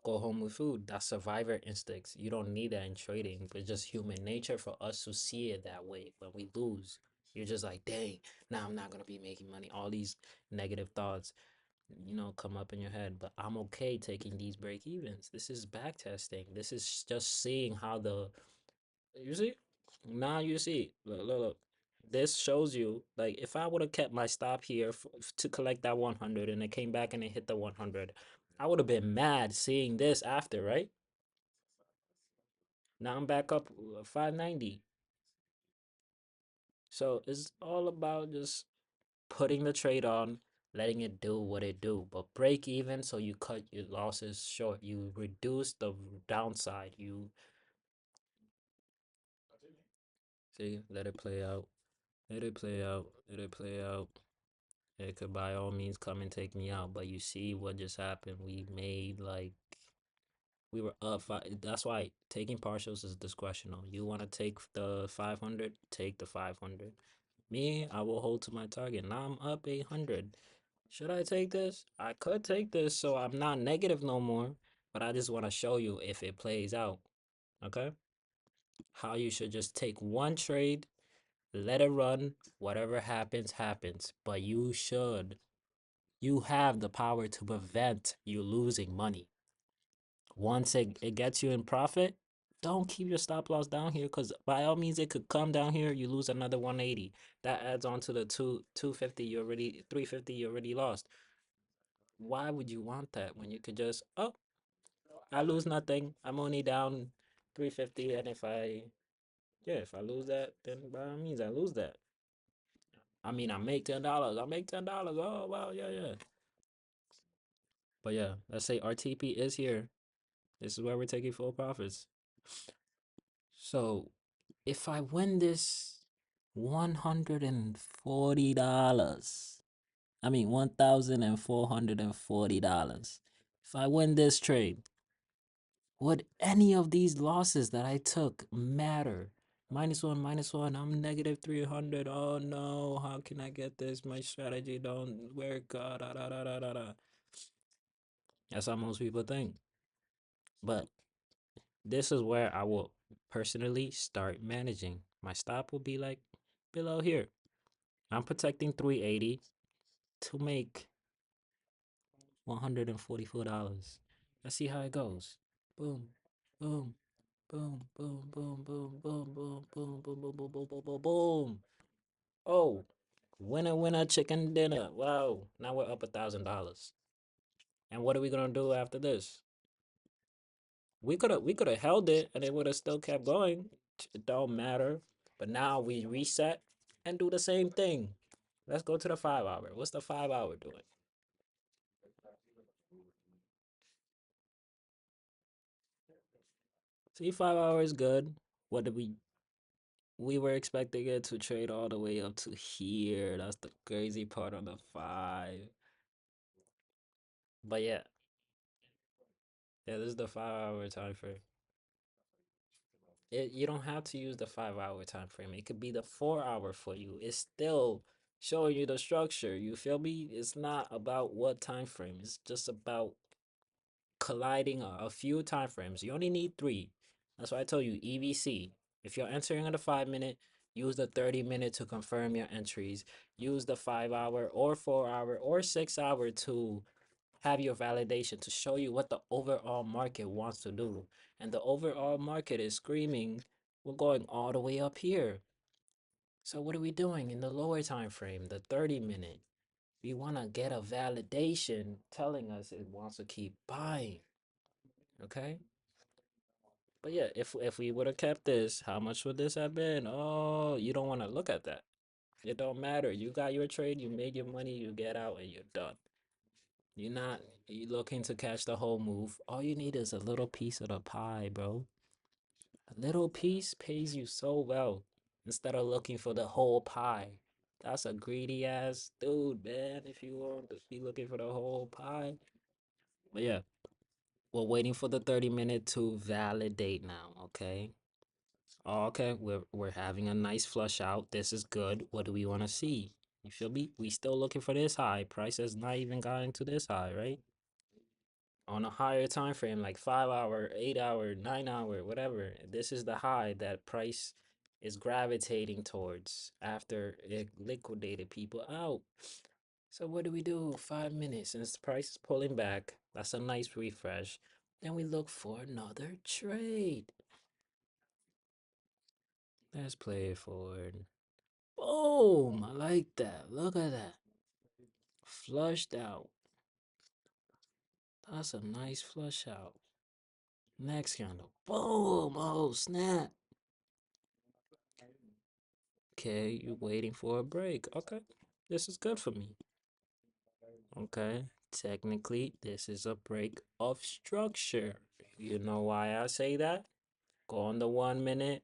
go home with food. That's survivor instincts. You don't need that in trading, but just human nature for us to see it that way. When we lose, you're just like, dang, now I'm not gonna be making money. All these negative thoughts, come up in your head. But I'm okay taking these break evens. This is back testing. This is just seeing how the you see? Now you see. Look, look, look. This shows you, like, if I would have kept my stop here to collect that 100 and it came back and it hit the 100, I would have been mad seeing this after, right? Now I'm back up 590. So it's all about just putting the trade on, letting it do what it do. But break even so you cut your losses short. You reduce the downside. You see, let it play out. Let it play out. Let it play out. It could by all means come and take me out, but you see what just happened. We made like we were up five. That's why taking partials is discretional. You want to take the 500, take the 500. Me, I will hold to my target. Now I'm up 800. Should I take this? I could take this so I'm not negative no more, but I just want to show you if it plays out. Okay? How you should just take one trade, let it run, whatever happens, happens. But you have the power to prevent you losing money. Once it gets you in profit, don't keep your stop loss down here because by all means it could come down here, you lose another 180. That adds on to the 250 you already 350 you already lost. Why would you want that when you could just, oh, I lose nothing. I'm only down 350, and if I lose that, then by all means I lose that. I mean, I make $10. I make $10. Oh, wow, yeah, yeah. But yeah, let's say RTP is here. This is where we're taking full profits. So if I win this $140, I mean $1,440, if I win this trade, would any of these losses that I took matter? Minus one, I'm negative 300. Oh no, how can I get this? My strategy don't work. Da, da, da, da, da, da. That's how most people think. But this is where I will personally start managing. My stop will be like below here. I'm protecting 380 to make $144. Let's see how it goes. Boom, boom, boom, boom, boom, boom, boom, boom, boom, boom, boom, boom, boom, boom, boom, boom. Oh, winner, winner, chicken dinner. Wow. Now we're up $1,000. And what are we gonna do after this? We could have held it and it would have still kept going. It don't matter. But now we reset and do the same thing. Let's go to the 5 hour. What's the 5 hour doing? See, 5 hours good. What did we were expecting it to trade all the way up to here. That's the crazy part on the five. But yeah, this is the 5 hour time frame. You don't have to use the 5 hour time frame. It could be the 4 hour for you. It's still showing you the structure. You feel me? It's not about what time frame. It's just about colliding a few time frames. You only need three. That's why I told you EVC. If you're entering on the 5 minute, use the 30 minute to confirm your entries. Use the 5 hour or 4 hour or 6 hour to have your validation to show you what the overall market wants to do. And the overall market is screaming, we're going all the way up here. So what are we doing in the lower time frame, the 30 minute? We want to get a validation telling us it wants to keep buying. Okay. But yeah, if we would have kept this, how much would this have been? Oh, you don't want to look at that. It don't matter. You got your trade, you made your money, you get out, and you're done. You're not you looking to catch the whole move. All you need is a little piece of the pie, bro. A little piece pays you so well instead of looking for the whole pie. That's a greedy ass dude, man. If you want to be looking for the whole pie. But yeah, we're waiting for the 30-minute to validate now, okay? Okay, we're having a nice flush out. This is good. What do we want to see? You feel me? We still looking for this high. Price has not even gotten to this high, right? On a higher time frame, like 5 hour, 8 hour, 9 hour, whatever. This is the high that price is gravitating towards after it liquidated people out. So what do we do? 5 minutes, since the price is pulling back. That's a nice refresh. Then we look for another trade. Let's play it forward. Boom! I like that. Look at that. Flushed out. That's a nice flush out. Next candle. Boom! Oh, snap. Okay, you're waiting for a break. Okay, this is good for me. Okay, technically, this is a break of structure. You know why I say that? Go on the 1 minute.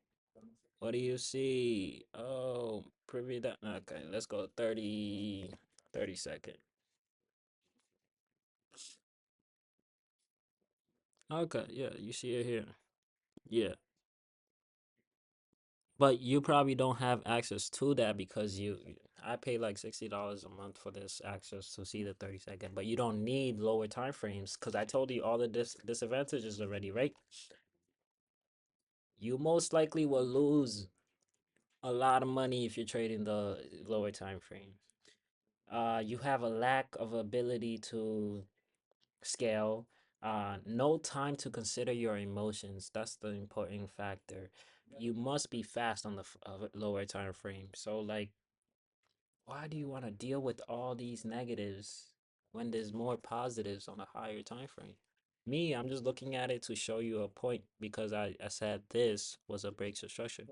What do you see? Oh, preview that. Okay, let's go 30 second. Okay, yeah, you see it here. Yeah. But you probably don't have access to that because I pay like $60 a month for this access to see the 30 second, but you don't need lower time frames because I told you all the disadvantages already, right? You most likely will lose a lot of money if you're trading the lower time frame. You have a lack of ability to scale. No time to consider your emotions. That's the important factor. You must be fast on the lower time frame. So like, why do you want to deal with all these negatives when there's more positives on a higher time frame? Me, I'm just looking at it to show you a point because I said this was a break structure.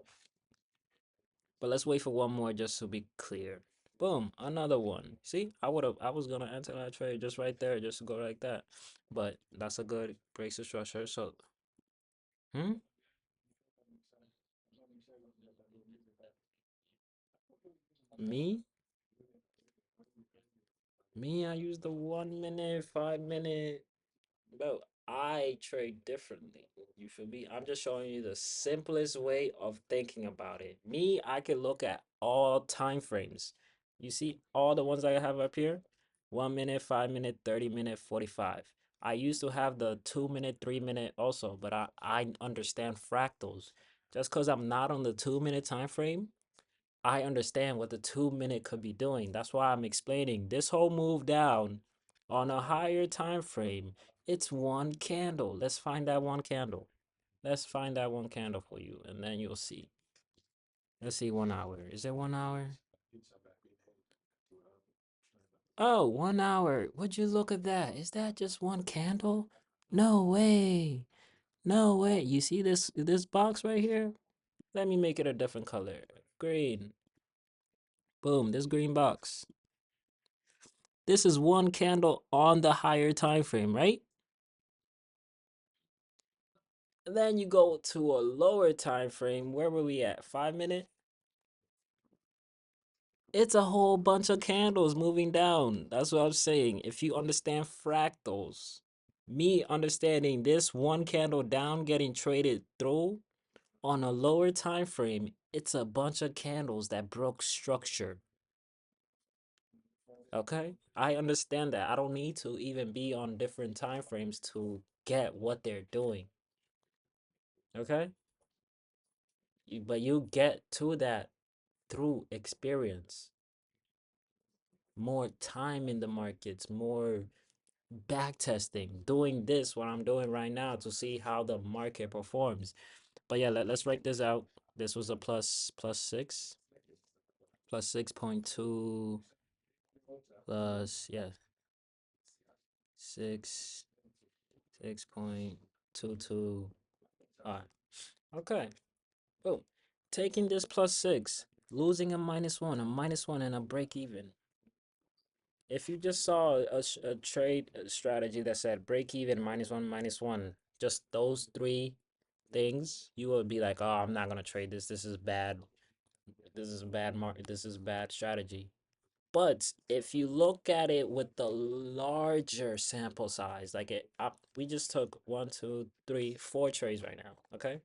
But let's wait for one more just to be clear. Boom, another one. See, I was gonna enter that trade just right there, just to go like that. But that's a good break structure. So, hmm? Me? Me, I use the 1 minute, 5 minute. Bro, I trade differently. You feel me? I'm just showing you the simplest way of thinking about it. Me, I can look at all time frames. You see all the ones I have up here? 1 minute, 5 minute, 30 minute, 45. I used to have the 2 minute, 3 minute also, but I understand fractals. Just because I'm not on the 2 minute time frame, I understand what the 2 minute could be doing. That's why I'm explaining this whole move down on a higher time frame. It's one candle. Let's find that one candle. Let's find that one candle for you, and then you'll see. Let's see 1 hour. Is it 1 hour? Oh, 1 hour. Would you look at that? Is that just one candle? No way. No way. You see this box right here? Let me make it a different color. Green. Boom, this green box. This is one candle on the higher time frame, right? And then you go to a lower time frame. Where were we at? 5 minute? It's a whole bunch of candles moving down. That's what I'm saying. If you understand fractals, me understanding this one candle down getting traded through on a lower time frame, it's a bunch of candles that broke structure. Okay? I understand that. I don't need to even be on different time frames to get what they're doing. Okay? But you get to that through experience, more time in the markets, more back testing, doing this, what I'm doing right now to see how the market performs. But yeah, let's write this out. This was a plus 6, plus 6.2. plus, yeah, 6, 6.22. All right. Okay. Boom. Taking this plus 6, losing a minus one, and a break even. If you just saw a trade strategy that said break even, minus one, just those three things, you would be like, oh, I'm not gonna trade this. This is bad. This is bad market. This is bad strategy. But if you look at it with the larger sample size, like we just took one, two, three, four trades right now. Okay,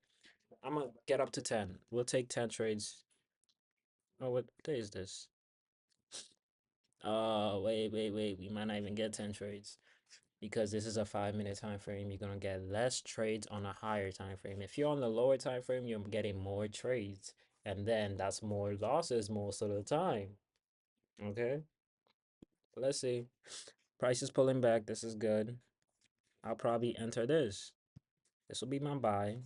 I'm gonna get up to 10. We'll take 10 trades. Oh, what day is this? Oh, wait. We might not even get 10 trades because this is a 5 minute time frame. You're gonna get less trades on a higher time frame. If you're on the lower time frame, you're getting more trades, and then that's more losses most of the time. Okay, let's see. Price is pulling back. This is good. I'll probably enter this. This will be my buy.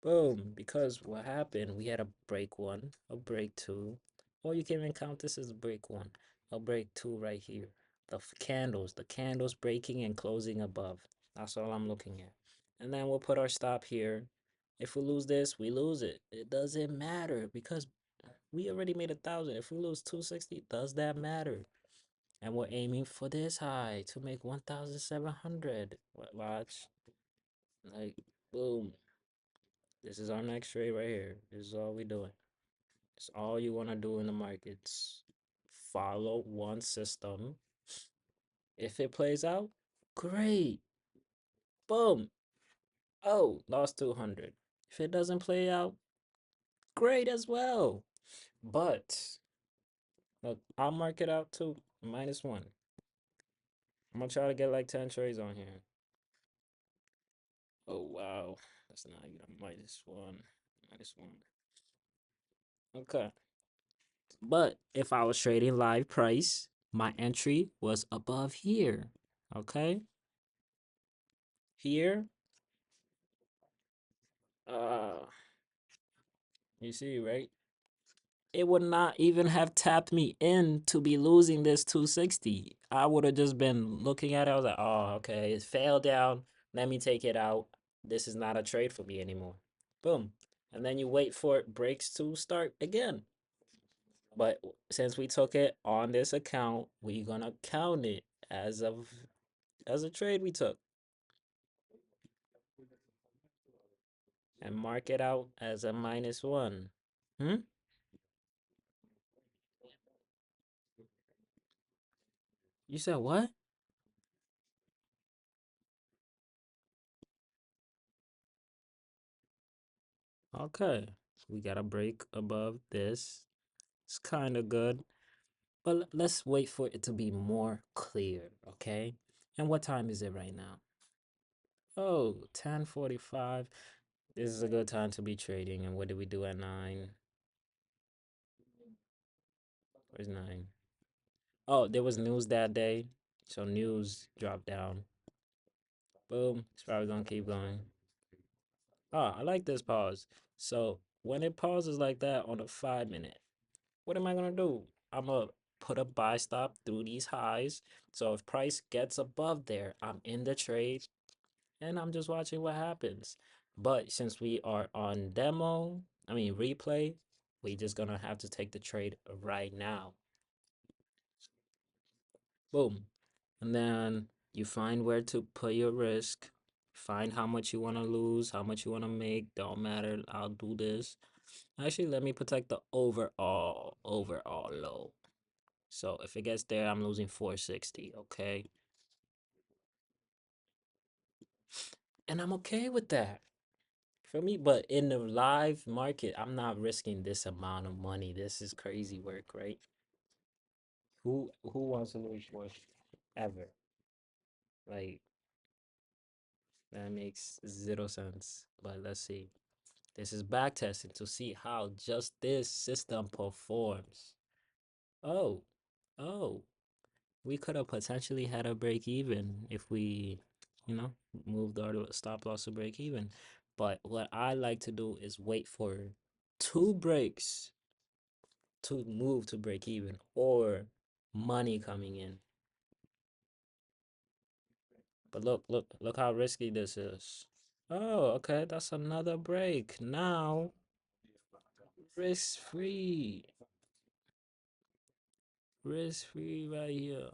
Boom. Because what happened? We had a break one, a break two, or you can even count this as a break one, a break two right here. The candles breaking and closing above. That's all I'm looking at. And then we'll put our stop here. If we lose this, we lose it. It doesn't matter because we already made 1,000. If we lose 260, does that matter? And we're aiming for this high to make 1,700. Watch. Like, boom. This is our next trade right here. This is all we doing. It's all you want to do in the markets. Follow one system. If it plays out, great. Boom. Oh, lost 200. If it doesn't play out, great as well. But look, I'll mark it out to -1. I'm gonna try to get like 10 trades on here. Oh wow. That's not even a -1. -1. Okay. But if I was trading live price, my entry was above here. Okay. Here, uh, you see, right? It would not even have tapped me in to be losing this 260. I would have just been looking at it. I was like, oh, okay, it fell down. Let me take it out. This is not a trade for me anymore. Boom. And then you wait for it breaks to start again. But since we took it on this account, we're gonna count it as a trade we took and mark it out as a -1. Hmm? You said what? Okay. We got a break above this. It's kind of good. But let's wait for it to be more clear, okay? And what time is it right now? Oh, 10:45. This is a good time to be trading. And what did we do at 9? Where's 9? Oh, there was news that day. So news dropped down. Boom. It's probably gonna keep going. Ah, I like this pause. So when it pauses like that on a 5 minute, what am I gonna do? I'm gonna put a buy stop through these highs. So if price gets above there, I'm in the trade and I'm just watching what happens. But since we are on replay, we just gonna have to take the trade right now. Boom. And then you find where to put your risk. Find how much you want to lose, how much you want to make. Don't matter. I'll do this. Actually, let me protect the overall low. So if it gets there, I'm losing 460, okay? And I'm okay with that. For me, but in the live market, I'm not risking this amount of money. This is crazy work, right? Who wants to lose more ever? Like that makes zero sense. But let's see. This is backtesting to see how just this system performs. Oh, oh, we could have potentially had a break even if we, you know, moved our stop loss to break even. But what I like to do is wait for two breaks to move to break even, or money coming in. But look how risky this is. Oh, okay, that's another break. Now, risk free. Risk free right here.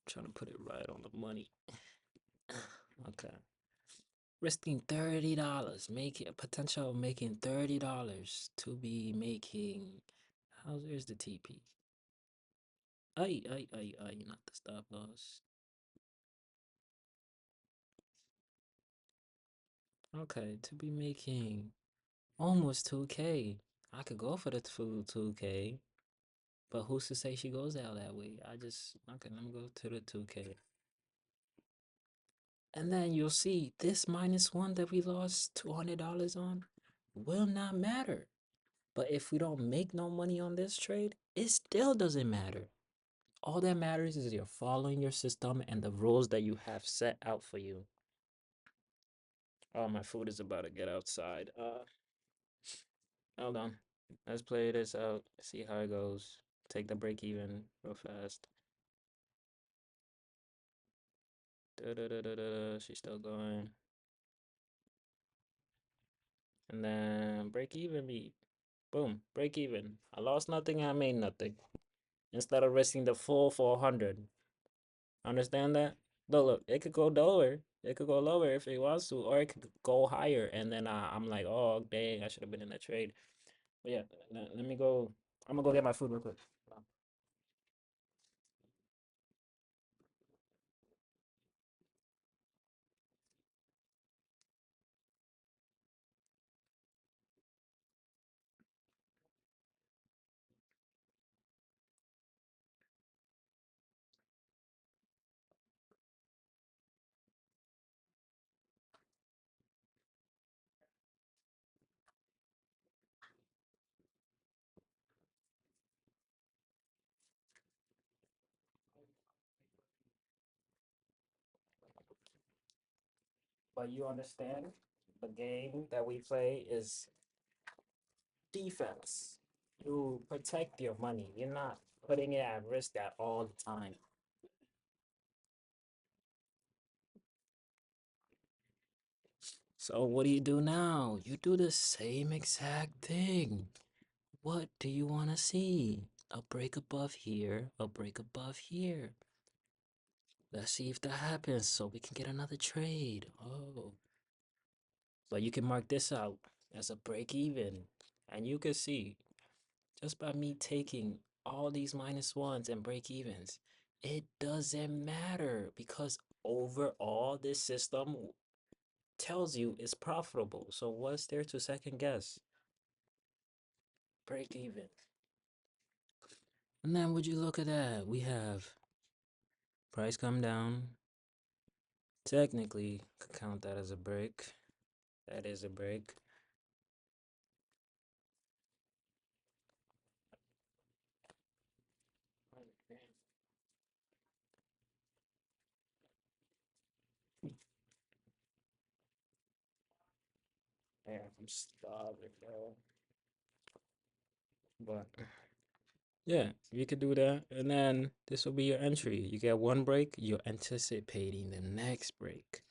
Trying to put it right on the money. Okay. Risking $30, making a potential of making $30 to be making. Here's the TP? Not the stop loss. Okay, to be making almost 2K. I could go for the full 2K, but who's to say she goes out that way? Okay, let me go to the 2K. And then you'll see this -1 that we lost $200 on will not matter. But if we don't make no money on this trade, it still doesn't matter. All that matters is you're following your system and the rules that you have set out for you. Oh, my food is about to get outside. Hold on. Let's play this out. See how it goes. Take the break even real fast. She's still going. And then break even me. Boom. Break even. I lost nothing. I made nothing. Instead of risking the full 400. Understand that? Look. It could go lower. It could go lower if it wants to, or it could go higher. And then I'm like, oh dang, I should have been in that trade. But yeah, let me go. I'm gonna go get my food real quick. But you understand, the game that we play is defense. You protect your money. You're not putting it at risk at all the time. So what do you do now? You do the same exact thing. What do you want to see? A break above here, a break above here. Let's see if that happens so we can get another trade. Oh, but you can mark this out as a break even. And you can see just by me taking all these -1s and break evens, it doesn't matter because overall this system tells you it's profitable. So what's there to second guess? Break even. And then would you look at that? We have price come down. Technically, could count that as a break. That is a break. Yeah, I'm starving, bro. But yeah, you could do that. And then this will be your entry. You get one break, you're anticipating the next break.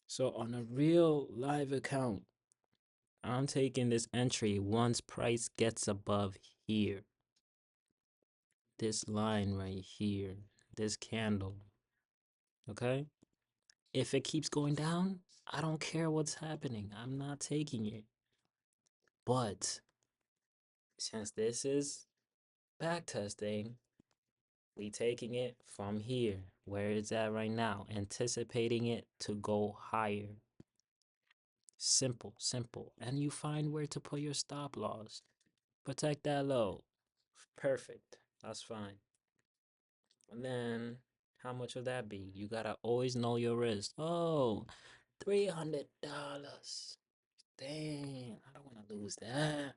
So on a real live account, I'm taking this entry once price gets above here. This line right here, this candle. Okay? If it keeps going down, I don't care what's happening. I'm not taking it. But since this is backtesting, we taking it from here, where it's at right now, anticipating it to go higher. Simple, simple. And you find where to put your stop loss. Protect that low. Perfect. That's fine. And then how much would that be? You gotta always know your risk. Oh, $300. Dang, I don't want to lose that.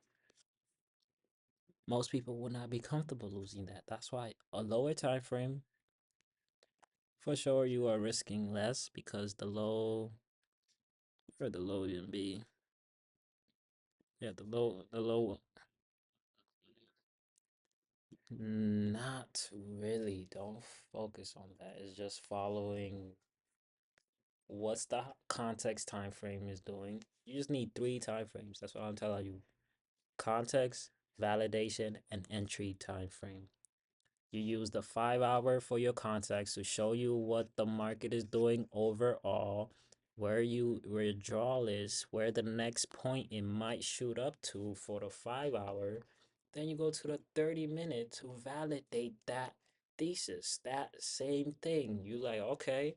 Most people will not be comfortable losing that. That's why a lower time frame, for sure, you are risking less because the low, or the low even be, yeah, the low, Not really. Don't focus on that. It's just following what's the context time frame is doing. You just need three time frames. That's what I'm telling you. Context, validation, and entry time frame. You use the 5 hour for your context to show you what the market is doing overall, where your draw is, where the next point it might shoot up to for the 5 hour. Then you go to the 30 minute to validate that thesis, that same thing. You like, okay,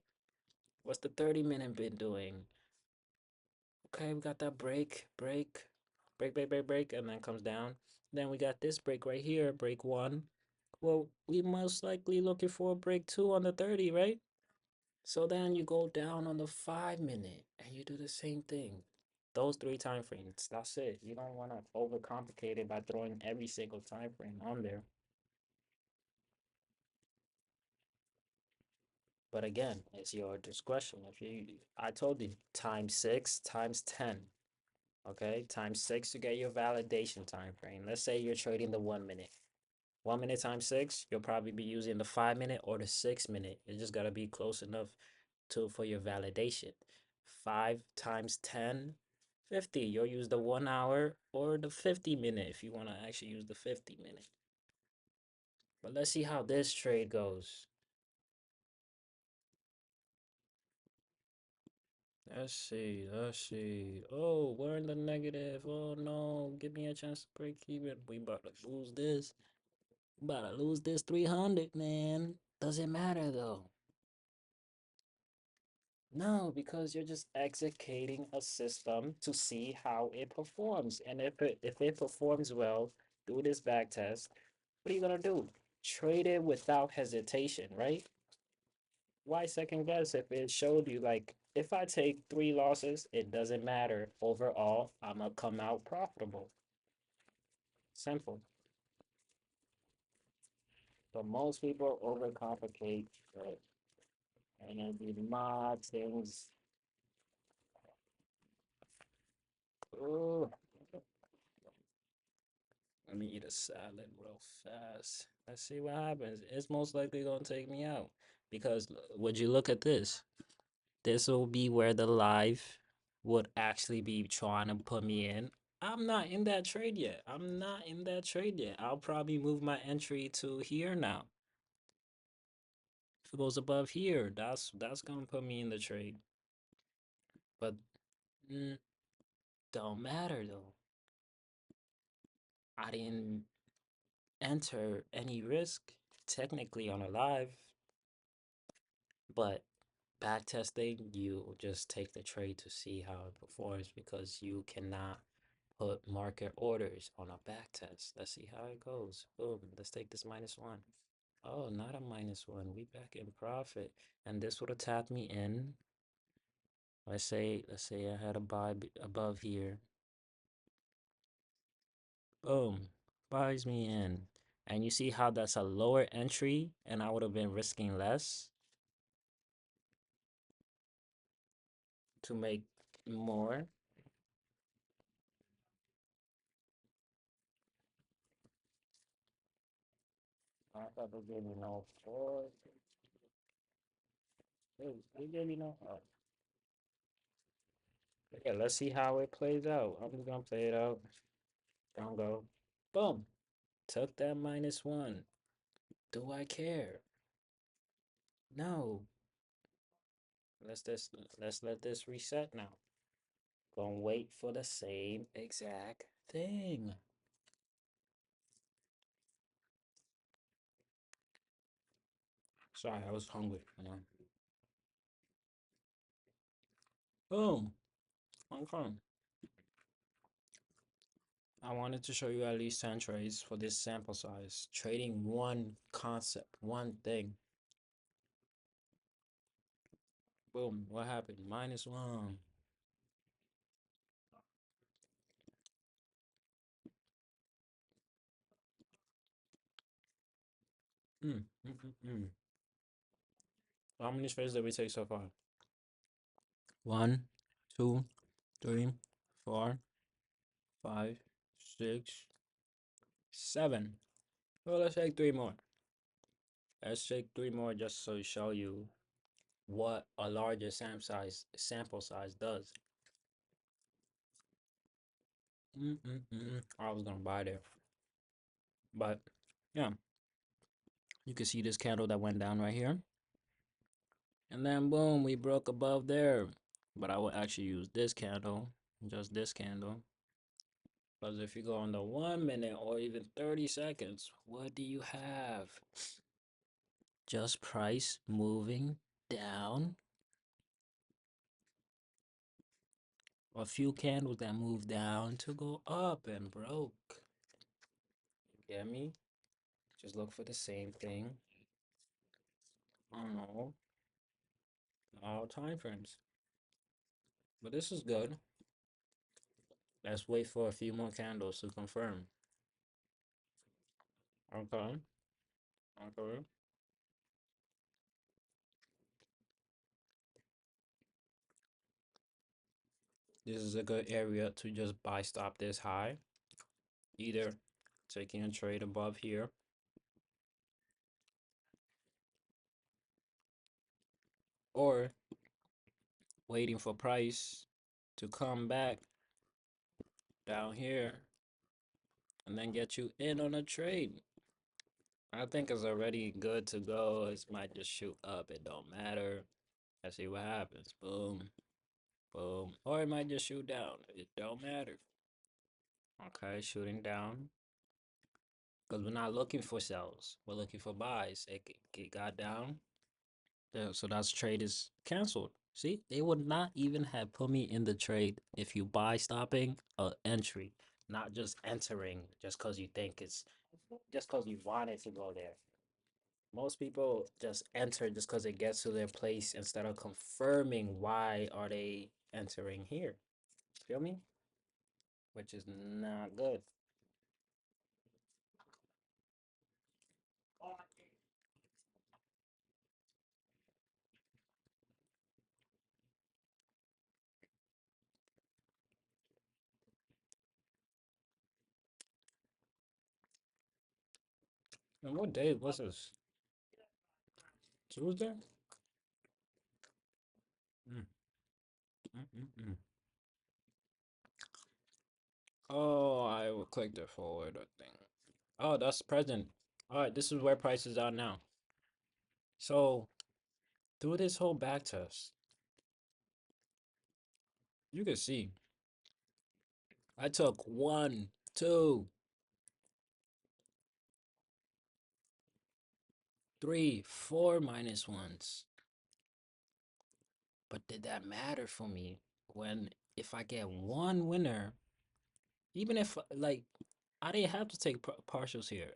what's the 30 minute been doing? Okay, we got that break, and then comes down. Then we got this break right here, break one. Well, we most likely looking for a break two on the 30, right? So then you go down on the 5 minute and you do the same thing. Those three time frames. That's it. You don't want to overcomplicate it by throwing every single time frame on there. But again, it's your discretion. If you, I told you, times six, times 10. Okay, times six to get your validation time frame. Let's say you're trading the 1 minute. 1 minute times six, you'll probably be using the 5 minute or the 6 minute. You just gotta be close enough to for your validation. Five times 10, 50. You'll use the 1 hour or the 50 minute if you want to actually use the 50 minute. But let's see how this trade goes. Let's see. Let's see. Oh, we're in the negative. Oh no. Give me a chance to break even. We about to lose this. About to lose this 300, man. Doesn't matter though. No, because you're just executing a system to see how it performs. And if it performs well, do this back test. What are you gonna do? Trade it without hesitation, right? Why second guess if it showed you like if I take three losses, it doesn't matter. Overall, I'm gonna come out profitable. Simple. But most people overcomplicate it. And then the mod things. Ooh. Let me eat a salad real fast. Let's see what happens. It's most likely gonna take me out. Because would you look at this? This will be where the live would actually be trying to put me in. I'm not in that trade yet. I'm not in that trade yet. I'll probably move my entry to here now. If it goes above here, that's gonna put me in the trade. But mm, don't matter though. I didn't enter any risk technically on a live, but back testing, you just take the trade to see how it performs because you cannot put market orders on a back test. Let's see how it goes. Boom. Let's take this -1. Oh, not a -1. We back in profit. And this would have tapped me in. Let's say I had a buy above here. Boom. Buys me in. And you see how that's a lower entry and I would have been risking less to make more. I thought they gave me no four. They gave me no. Oh. Yeah, let's see how it plays out. I'm just gonna play it out. Don't go. Boom. Took that -1. Do I care? No. Let's just let's let this reset now. Gonna wait for the same exact thing. Sorry, I was hungry. Boom. Okay. I wanted to show you at least 10 trades for this sample size. Trading one concept, one thing. Boom. What happened? -1. Mm, mm, mm, mm. How many trades did we take so far? One, two, three, 4, 5, 6, 7. Well, let's take three more. Let's take three more just to show you what a larger sample size does. I was gonna buy there, but yeah, you can see this candle that went down right here, and then boom, we broke above there. But I will actually use this candle, just this candle, because if you go on the 1 minute or even 30 seconds, what do you have? Just price moving down. A few candles that move down to go up and broke. You get me? Just look for the same thing. I don't know, all time frames. But this is good. Let's wait for a few more candles to confirm. Okay. Okay. This is a good area to just buy stop this high. Either taking a trade above here or waiting for price to come back down here and then get you in on a trade. I think it's already good to go. It might just shoot up. It don't matter. Let's see what happens. Boom, boom. Or it might just shoot down. It don't matter. Okay, shooting down. Because we're not looking for sells. We're looking for buys. It got down. Yeah, so that's trade is canceled. See, they would not even have put me in the trade if you buy stopping entry, not just entering just because you think it's just because you want it to go there. Most people just enter just because it gets to their place instead of confirming why are they entering here. Feel me? Which is not good. And what day was this? Tuesday? Mm, mm. Oh, I will click the forward thing. Oh, that's present. All right, this is where prices are now. So through this whole back test, you can see I took one, two, three, four minus ones. But did that matter for me when if I get one winner, even if like I didn't have to take partials here,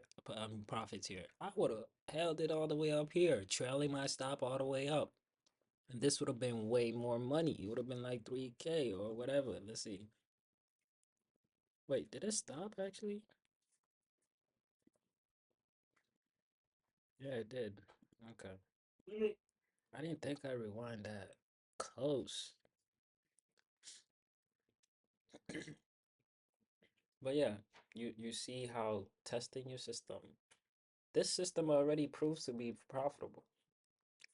profits here. I would have held it all the way up here, trailing my stop all the way up. And this would have been way more money. It would have been like 3K or whatever. Let's see. Wait, did it stop actually? Yeah, it did. Okay. I didn't think I rewind that close. But yeah, you see how testing your system. This system already proves to be profitable.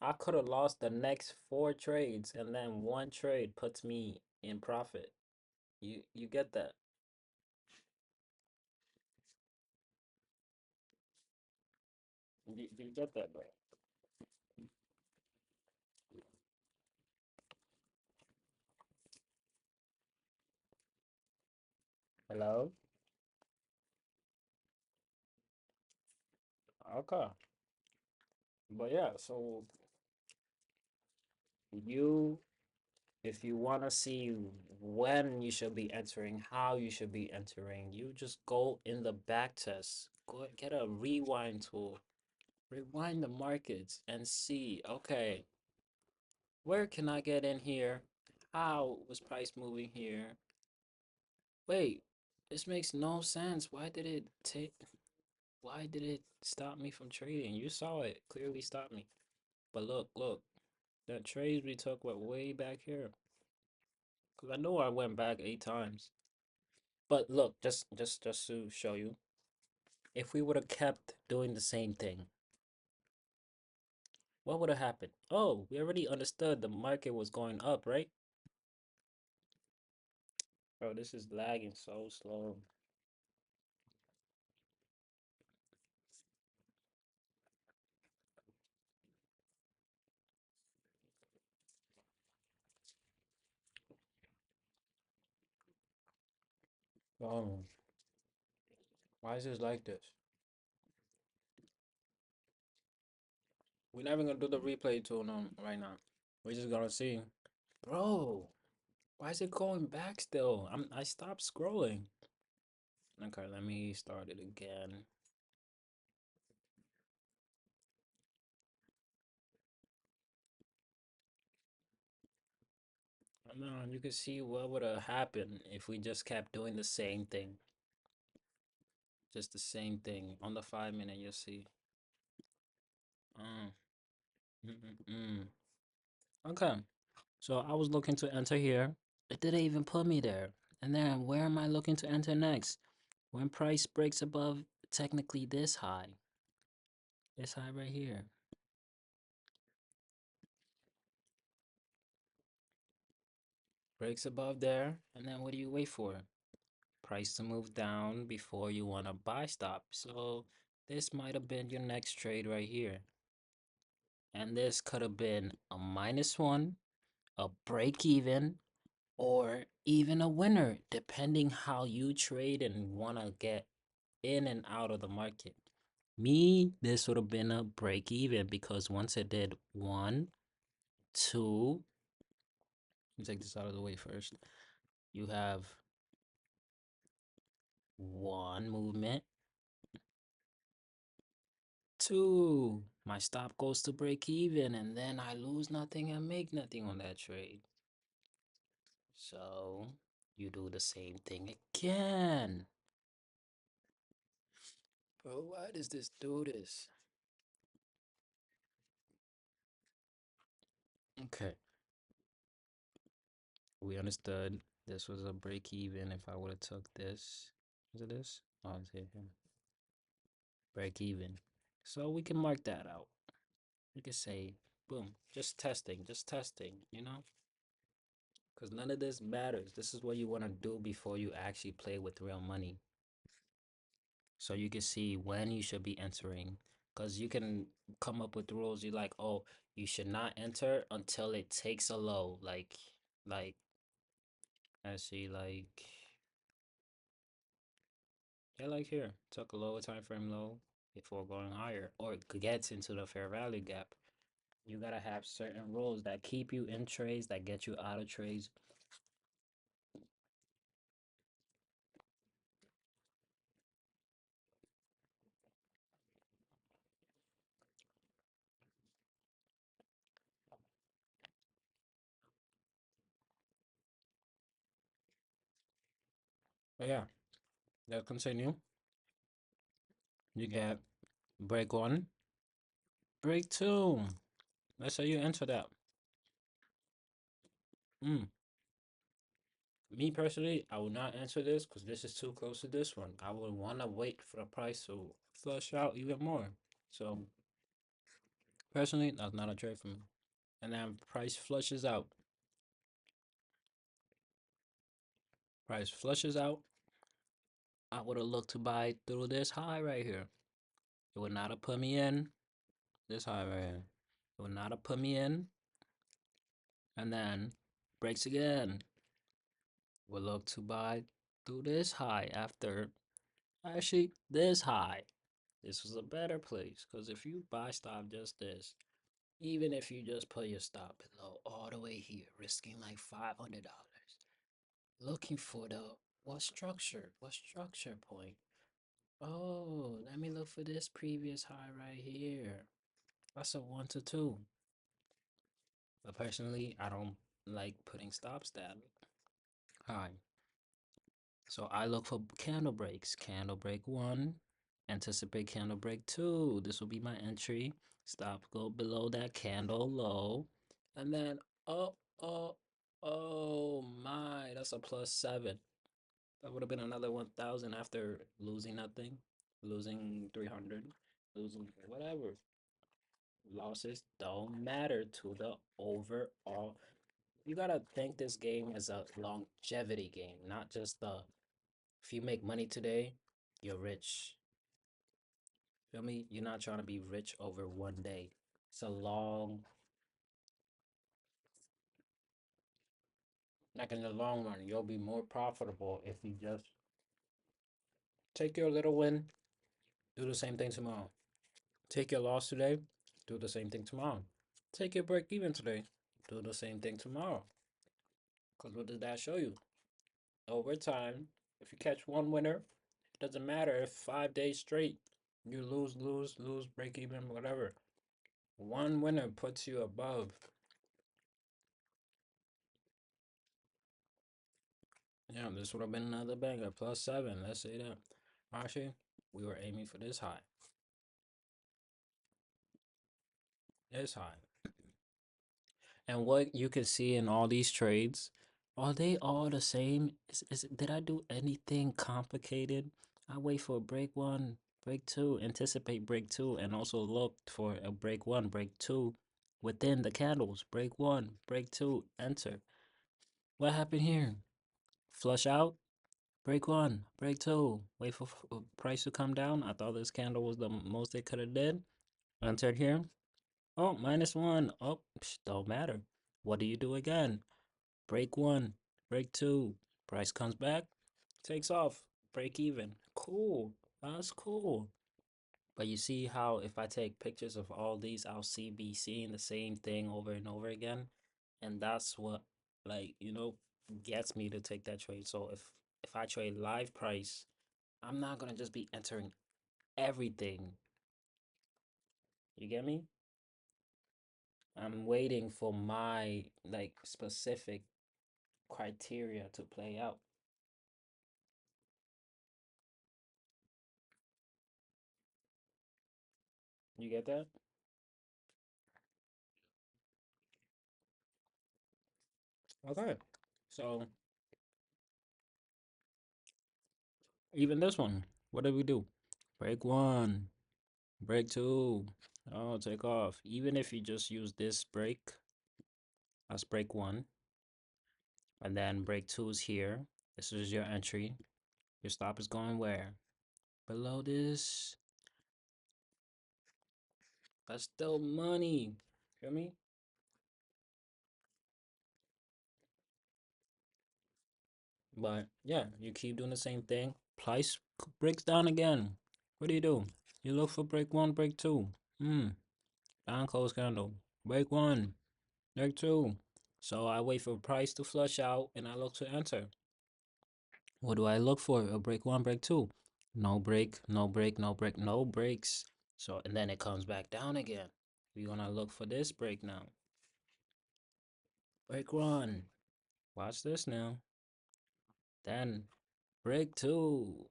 I could have lost the next four trades and then one trade puts me in profit. You get that? You get that, bro? Hello? Okay. But yeah, so you if you want to see when you should be entering, how you should be entering, you just go in the back test. Go get a rewind tool. Rewind the markets and see, okay, where can I get in here? How was price moving here? Wait, this makes no sense. Why did it stop me from trading? You saw it clearly stop me. But look, that trades we took went way back here. Cause I know I went back 8 times. But look, just to show you, If we would have kept doing the same thing, what would have happened? Oh, we already understood the market was going up, right? Bro, this is lagging so slow. Oh, why is this like this? We're not even gonna do the replay tool no, right now. We're just gonna see. Bro, why is it going back still? I stopped scrolling. Okay, let me start it again. No, you can see what would have happened if we just kept doing the same thing. Just the same thing. On the 5 minute, you'll see. Mm, Okay, so I was looking to enter here. It didn't even put me there. And then where am I looking to enter next? When price breaks above technically this high right here, breaks above there, and then what do you wait for? Price to move down before you want to buy stop. So this might have been your next trade right here. And this could have been a -1, a break even, or even a winner, depending how you trade and want to get in and out of the market. Me, this would have been a break even because once it did one, two, let me take this out of the way first. You have one movement, two, my stop goes to break even, and then I lose nothing and make nothing on that trade. So you do the same thing again. Bro, why does this do this? Okay, we understood this was a break even if I would have took this. Is it this? Oh, it's here. Break even. So we can mark that out. We can say, boom, just testing, you know? Because none of this matters. This is what you want to do before you actually play with real money. So you can see when you should be entering. Because you can come up with rules. You like, oh, you should not enter until it takes a low. Like, I see, yeah, like here, took a lower time frame low before going higher, or it gets into the fair value gap. You gotta have certain rules that keep you in trades, that get you out of trades. But yeah, let's continue. You get break one, break two. Let's say you enter that. Mm. Me personally, I would not enter this because this is too close to this one. I would want to wait for the price to flush out even more. So personally, that's not a trade for me. And then price flushes out. Price flushes out. I would have looked to buy through this high right here. It would not have put me in this high right here. It would not have put me in. And then breaks again. Would look to buy through this high after actually this high. This was a better place because if you buy stop just this, even if you just put your stop below all the way here, risking like $500, looking for the what structure point? Oh, let me look for this previous high right here. That's a 1 to 2. But personally, I don't like putting stops that high. So I look for candle breaks. Candle break one, anticipate candle break two. This will be my entry. Stop, go below that candle low. And then, oh, oh, oh my, that's a +7. That would have been another 1,000 after losing nothing. losing 300, losing whatever. Losses don't matter to the overall. You gotta think this game is a longevity game, not just the if you make money today, you're rich. Feel me? You're not trying to be rich over one day. It's a long, like in the long run, you'll be more profitable if you just take your little win, do the same thing tomorrow. Take your loss today, do the same thing tomorrow. Take your break even today, do the same thing tomorrow. Because what does that show you? Over time, if you catch one winner, it doesn't matter if 5 days straight you lose, lose, lose, break even, whatever. One winner puts you above. Yeah, this would have been another banger. +7. Let's say that. Actually, we were aiming for this high. This high. And what you can see in all these trades, are they all the same? Did I do anything complicated? I wait for break one, break two, anticipate break two, and also look for a break one, break two within the candles. Break one, break two, enter. What happened here? Flush out, break one, break two, wait for price to come down. I thought this candle was the most they could have did. Entered here. Oh, -1. Oh, don't matter. What do you do again? Break one, break two, price comes back, takes off, break even. Cool. That's cool. But you see how if I take pictures of all these, I'll be seeing the same thing over and over again. And that's what like, gets me to take that trade. So if I trade live price, I'm not gonna just be entering everything. You get me? I'm waiting for my like specific criteria to play out. You get that? Okay. So even this one, what did we do? Break one, break two. Oh, take off. Even if you just use this break, that's break one, and then break two is here. This is your entry. Your stop is going where? Below this. That's still money. Feel me? But yeah, you keep doing the same thing. Price breaks down again. What do? You look for break one, break two. Down close candle. Break one, break two. So I wait for price to flush out and I look to enter. What do I look for? A break one, break two. No break, no break, no break, no breaks. So and then it comes back down again. We're gonna look for this break now. Break one. Watch this now. Then break two.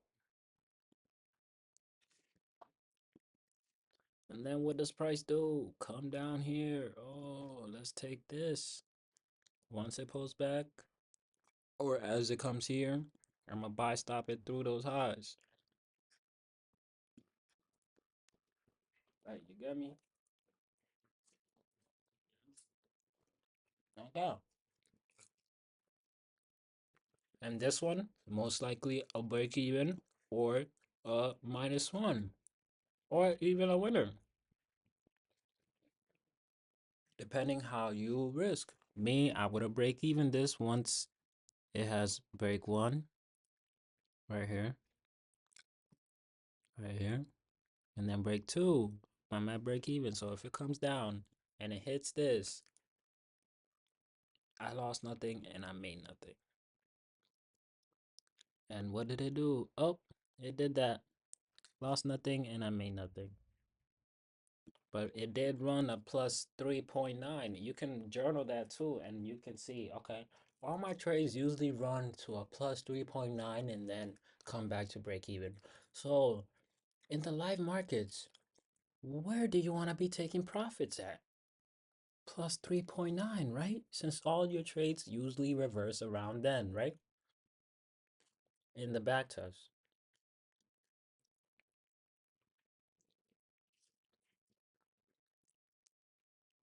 And then what does price do? Come down here. Oh, let's take this. Once it pulls back, or as it comes here, I'm gonna buy stop it through those highs. Right, you got me? Okay. And this one, most likely a break even or a -1 or even a winner, depending how you risk. Me, I would have break even this once it has break one right here, right here, and then break two. I'm at break even. So if it comes down and it hits this, I lost nothing and I made nothing. And what did it do? Oh, it did that. Lost nothing and I made nothing. But it did run a plus 3.9. You can journal that too, and you can see, okay, all my trades usually run to a plus 3.9 and then come back to break even. So in the live markets, where do you want to be taking profits at? Plus 3.9, right? Since all your trades usually reverse around then, right? In the back test.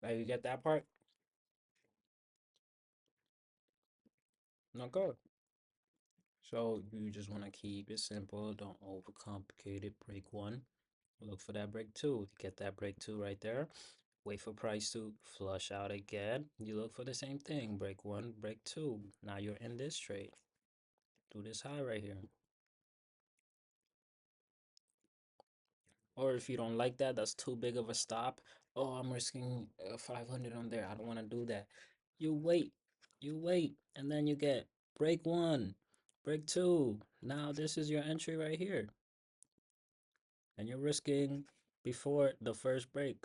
Like, you get that part? No good. So you just want to keep it simple. Don't overcomplicate it. Break one. Look for that break two. Get that break two right there. Wait for price to flush out again. You look for the same thing. Break one, break two. Now you're in this trade. Do this high right here. Or if you don't like that, that's too big of a stop. Oh, I'm risking 500 on there. I don't want to do that. You wait. You wait. And then you get break one, break two. Now this is your entry right here. And you're risking before the first break.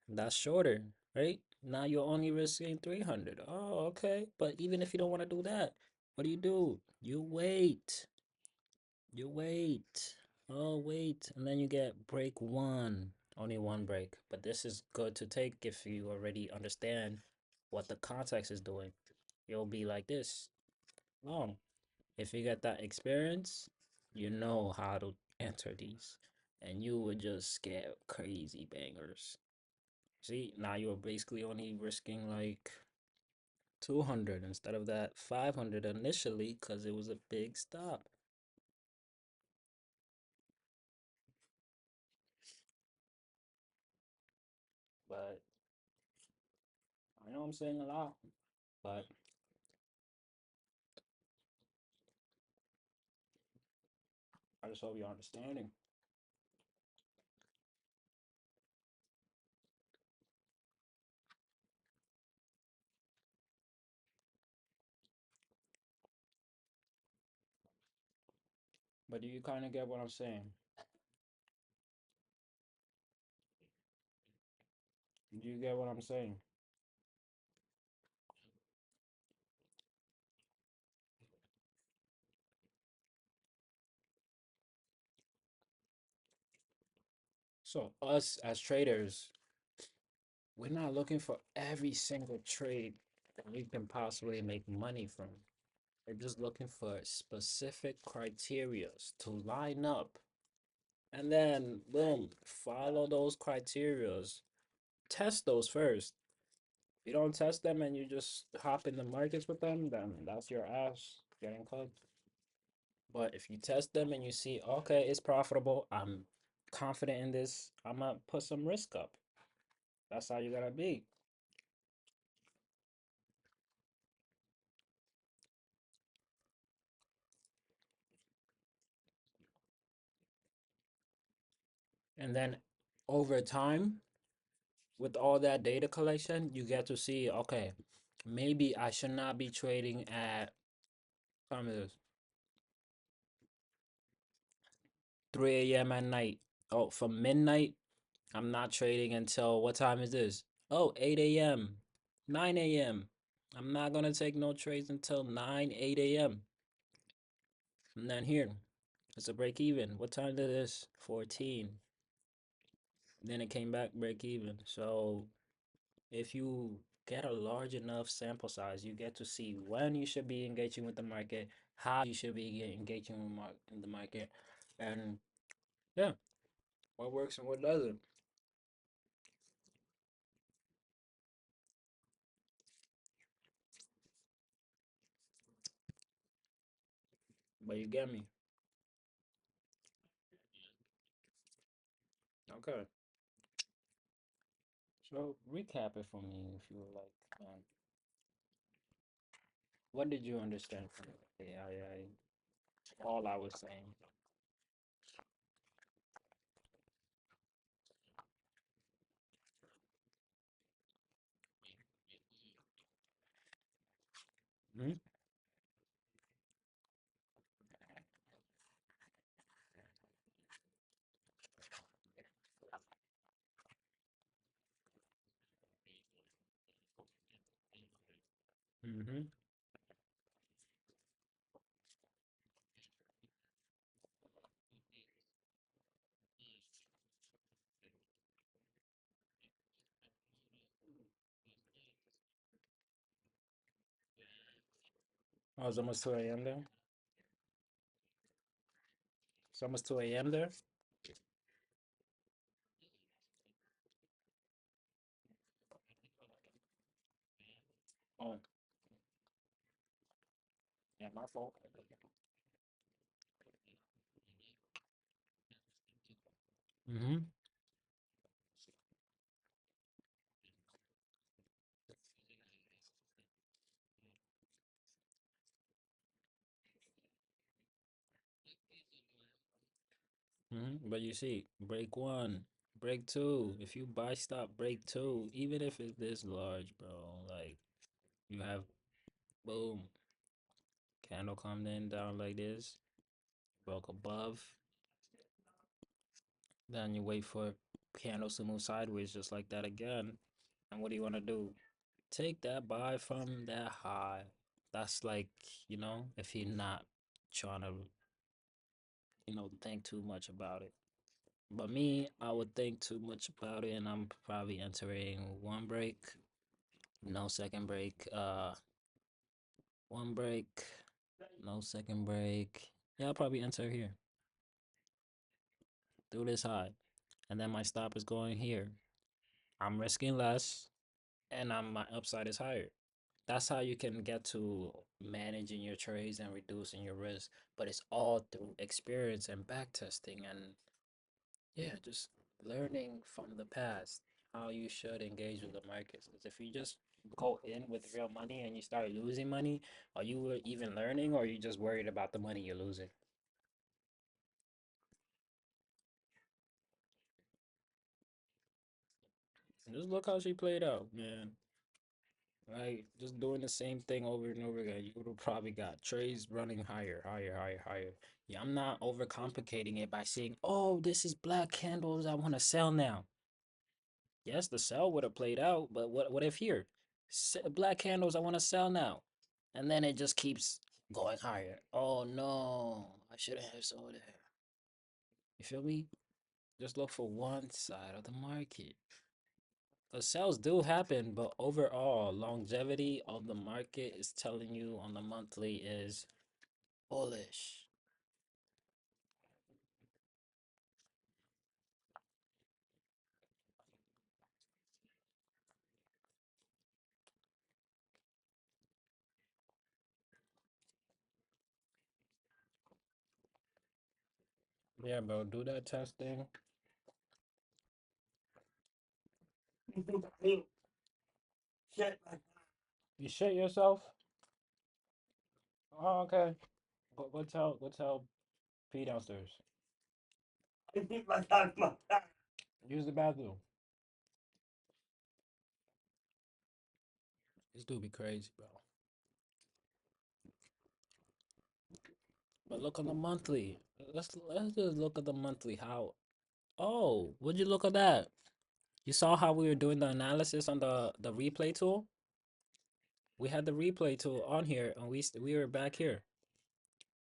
That's shorter, right? Now you're only risking 300. Oh, okay. But even if you don't want to do that, what do? You wait. You wait. Oh, wait. And then you get break one. Only one break. But this is good to take if you already understand what the context is doing. You'll be like this. Oh, if you get that experience, you know how to enter these. And you would just get crazy bangers. See, now you're basically only risking like 200 instead of that 500 initially because it was a big stop. But I know I'm saying a lot, but I just hope you're understanding. But do you kind of get what I'm saying? Do you get what I'm saying? So, us as traders, we're not looking for every single trade that we can possibly make money from. We're just looking for specific criterias to line up. And then, boom, follow those criterias. Test those first. If you don't test them and you just hop in the markets with them, then that's your ass getting cooked. But if you test them and you see, okay, it's profitable, I'm confident in this, I'm gonna put some risk up. That's how you gotta be. And then over time, with all that data collection, you get to see, okay, maybe I should not be trading at time is 3 a.m. at night. Oh, from midnight, I'm not trading until what time is this? Oh, 8 a.m., 9 a.m. I'm not gonna take no trades until 9, 8 a.m. And then here, it's a break even. What time did this? 14. Then it came back break even. So if you get a large enough sample size, you get to see when you should be engaging with the market, how you should be engaging with in the market, and yeah, what works and what doesn't. But you get me. Okay. So recap it for me if you would like. What did you understand from it? All I was saying. Hmm. Hmm. Oh, it's almost 2 a.m. there. It's almost 2 a.m. there. Oh, yeah, my fault. Mm-hmm. But you see, break one, break two. If you buy stop, break two, even if it's this large, bro. Like you have boom, candle come in down like this, broke above, then you wait for candles to move sideways just like that again. And what do you want to do? Take that buy from that high. That's like, if you're not trying to, think too much about it. But me, I would think too much about it, and I'm probably entering one break, no second break, one break, no second break. Yeah, I'll probably enter here, do this high, and then my stop is going here. I'm risking less, and my upside is higher. That's how you can get to managing your trades and reducing your risk. But it's all through experience and back testing and yeah, just learning from the past how you should engage with the markets. Because if you just go in with real money and you start losing money, are you even learning or are you just worried about the money you're losing? Just look how she played out, man. Like just doing the same thing over and over again. You would have probably got trades running higher, higher, higher, higher. Yeah, I'm not overcomplicating it by saying, "Oh, this is black candles. I want to sell now." Yes, the sell would have played out, but what if here, black candles? I want to sell now, and then it just keeps going higher. Oh no, I shouldn't have sold it. You feel me? Just look for one side of the market. The sales do happen, but overall, longevity of the market is telling you on the monthly is bullish. Yeah, bro, do that testing. You shit yourself? Oh, okay. Go tell P downstairs. Use the bathroom. This dude be crazy, bro. But look on the monthly. Let's just look at the monthly. How? Oh, would you look at that? You saw how we were doing the analysis on the replay tool? We had the replay tool on here, and we were back here.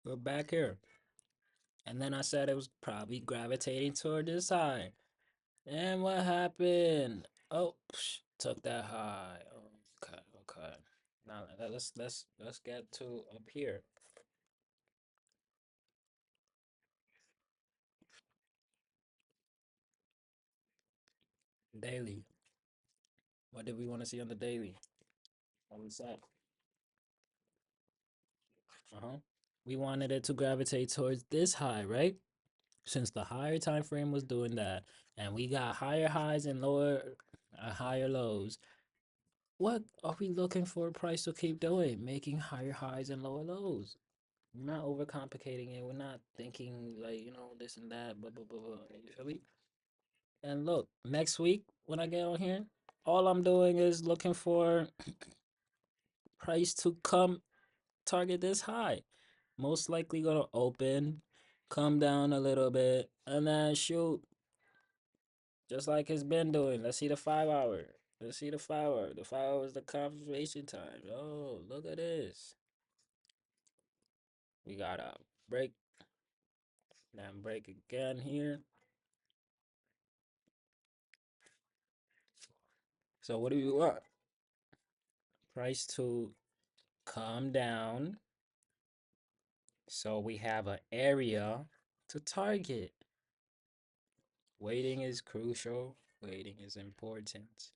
We're back here, and then I said it was probably gravitating toward this side. And what happened? Oh, took that high. Okay, okay. Now let's get to up here. Daily. What did we want to see on the daily? What was that? Uh-huh. We wanted it to gravitate towards this high, right? Since the higher time frame was doing that, and we got higher highs and higher lows. What are we looking for a price to keep doing? Making higher highs and lower lows. We're not overcomplicating it. We're not thinking like, this and that, blah, blah, blah, blah. You feel me? And look, next week when I get on here, all I'm doing is looking for price to come target this high. Most likely gonna open, come down a little bit, and then shoot, just like it's been doing. Let's see the 5 hour. Let's see the 5 hour. The 5 hour is the confirmation time. Oh, look at this. We got a break, then break again here. So what do we want? Price to come down. So we have an area to target. Waiting is crucial. Waiting is important.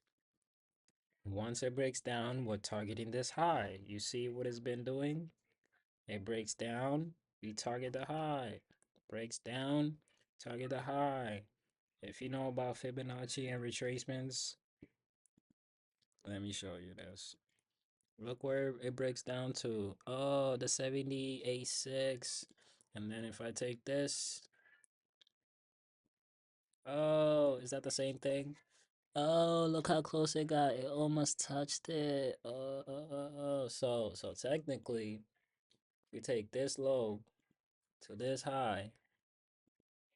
Once it breaks down, we're targeting this high. You see what it's been doing? It breaks down, we target the high. Breaks down, target the high. If you know about Fibonacci and retracements, let me show you this. Look where it breaks down to. Oh, the 78.6. And then if I take this, oh, is that the same thing? Oh, look how close it got. It almost touched it. So technically, we take this low to this high.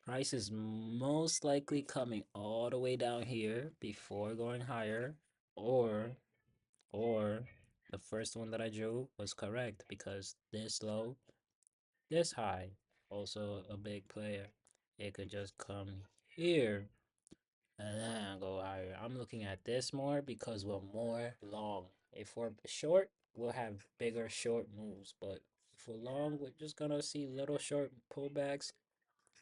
Price is most likely coming all the way down here before going higher, or or the first one that I drew was correct because this low, this high, also a big player. It could just come here and then go higher. I'm looking at this more because we're more long. If we're short, we'll have bigger short moves, but if we're long, we're just gonna see little short pullbacks.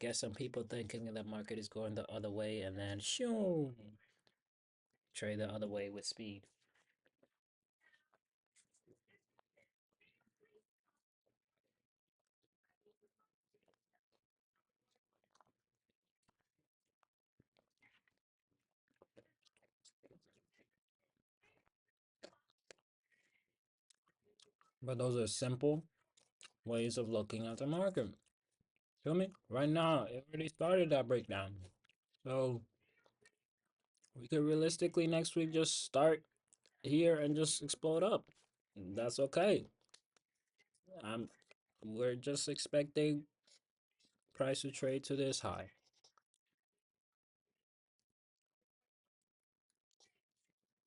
Get some people thinking the market is going the other way, and then shoo, trade the other way with speed. But those are simple ways of looking at the market. Feel me? Right now, it already started that breakdown. So we could realistically next week just start here and just explode up. That's okay. I'm we're just expecting price to trade to this high.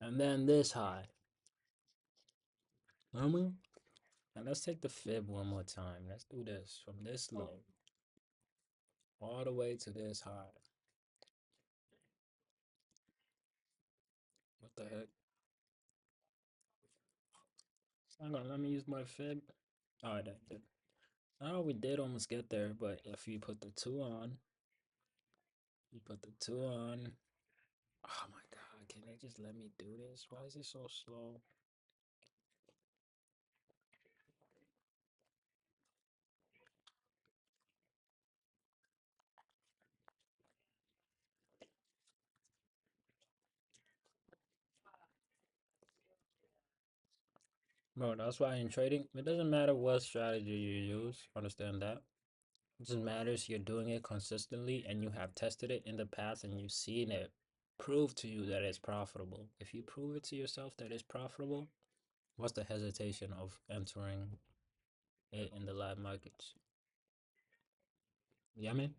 And then this high. Feel. And let's take the fib one more time. Let's do this from this low all the way to this high. What the heck? It's not gonna let me use my fib. Alright, that did. Oh, we did almost get there, but if you put the two on, you put the two on. Oh my god, can they just let me do this? Why is it so slow? Bro, that's why in trading, it doesn't matter what strategy you use. Understand that? It just matters you're doing it consistently and you have tested it in the past and you've seen it prove to you that it's profitable. If you prove it to yourself that it's profitable, what's the hesitation of entering it in the live markets? Yeah, man.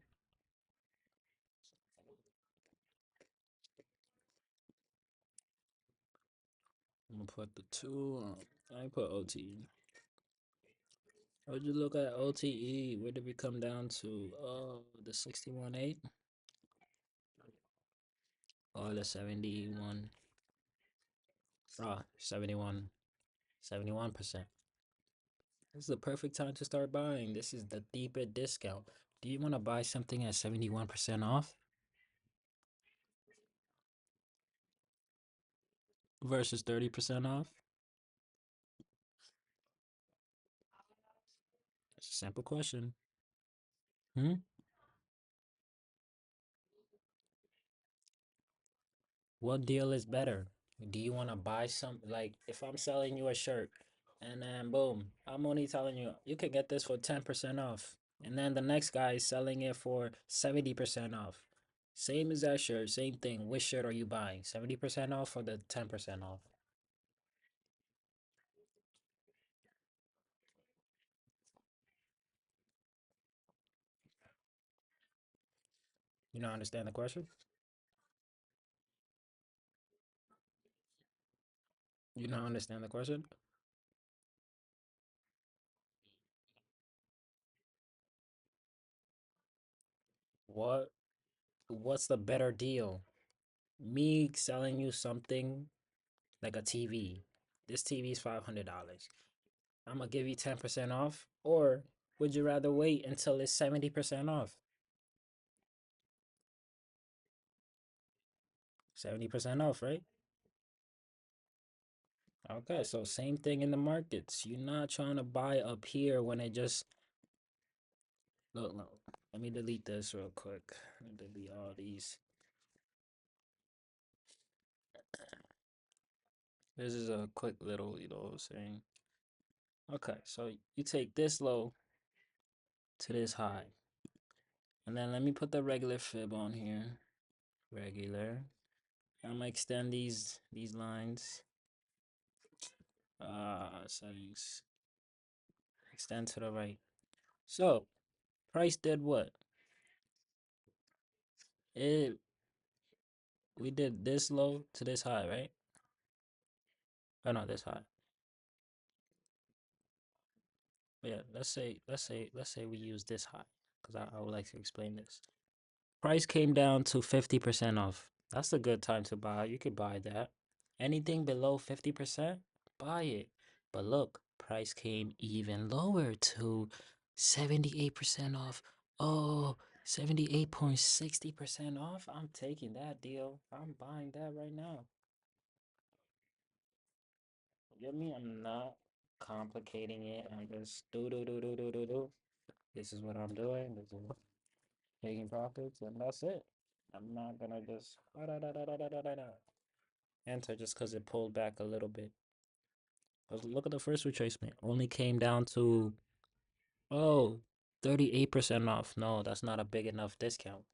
I'm gonna put the two on. I put OTE. Would you look at OTE? Where did we come down to? Oh, the 61.8 or the 71? Oh, 71. 71%. This is the perfect time to start buying. This is the deeper discount. Do you want to buy something at 71% off versus 30% off? It's a simple question. Hmm? What deal is better? Do you want to buy some? Like, if I'm selling you a shirt and then boom, I'm only telling you, you can get this for 10% off. And then the next guy is selling it for 70% off. Same as that shirt, same thing. Which shirt are you buying? 70% off or the 10% off? You don't understand the question? You don't understand the question? What what's the better deal? Me selling you something like a TV. This TV is $500. I'm gonna give you 10% off, or would you rather wait until it's 70% off? 70% off, right? Okay, so same thing in the markets. You're not trying to buy up here when it just look. Let me delete this real quick. Let me delete all these. This is a quick little, you know what I'm saying? Okay, so you take this low to this high. And then let me put the regular fib on here. Regular. I'm gonna extend these lines. Settings. Extend to the right. So price did what? It we did this low to this high, right? Oh no, this high. But yeah, let's say we use this high because I would like to explain this. Price came down to 50% off. That's a good time to buy. You could buy that. Anything below 50%, buy it. But look, price came even lower to 78% off. Oh, 78.60% off. I'm taking that deal. I'm buying that right now. You get me? I'm not complicating it. I'm just do. This is what I'm doing. This is taking profits, and that's it. I'm not gonna just enter just because it pulled back a little bit. 'Cause look at the first retracement. Only came down to, oh, 38% off. No, that's not a big enough discount.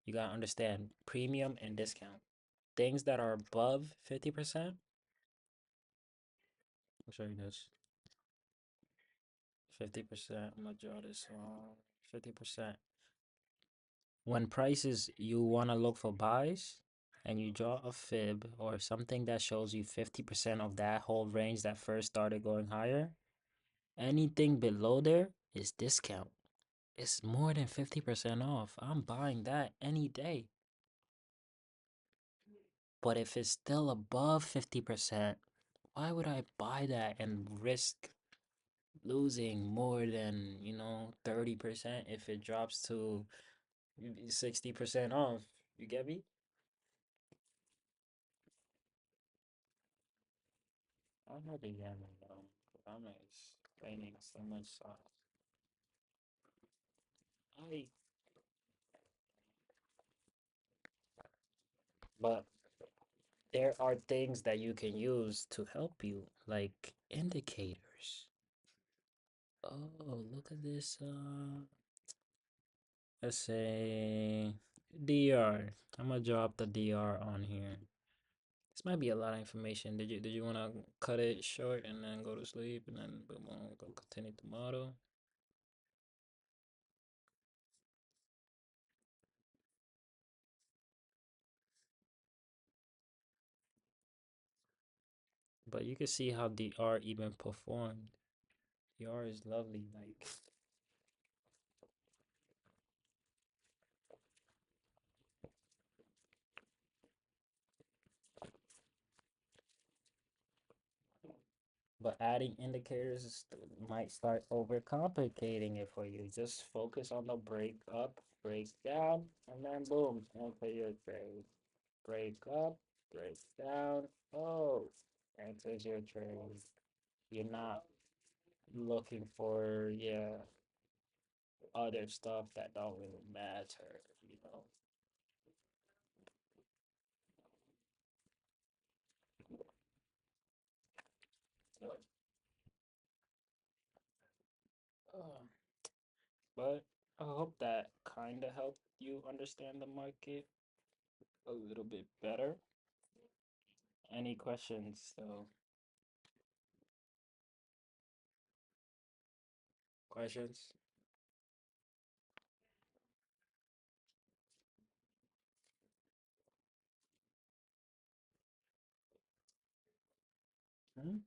You gotta understand premium and discount. Things that are above 50%, I'll show you this. 50%, I'm gonna draw this on 50%. When prices, you wanna look for buys and you draw a fib or something that shows you 50% of that whole range that first started going higher, anything below there is discount. It's more than 50% off. I'm buying that any day. But if it's still above 50%, why would I buy that and risk losing more than, 30% if it drops to 60% off? You get me? I'm not yamming though. I'm explaining so much sauce. I, but there are things that you can use to help you, like indicators. Oh, look at this. Let's say DR. I'm gonna drop the DR on here. This might be a lot of information. Did you wanna cut it short and then go to sleep and then boom, go continue tomorrow? But you can see how DR even performed. DR is lovely, like. But adding indicators might start overcomplicating it for you. Just focus on the break up, break down, and then boom, enter your trade. Break up, break down. Oh, enters your trade. You're not looking for, yeah, other stuff that don't really matter, you know. Uh, but I hope that kind of helped you understand the market a little bit better. Any questions, though? Questions? Hmm?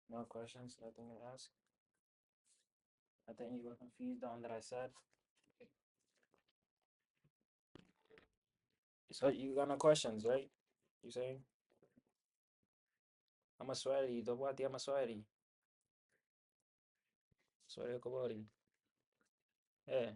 No questions? Nothing to ask? I think you were confused on that I said. So you got no questions, right? You saying? I'm a sweaty. Don't want I'm a sweaty. Sweaty Kobori. Yeah.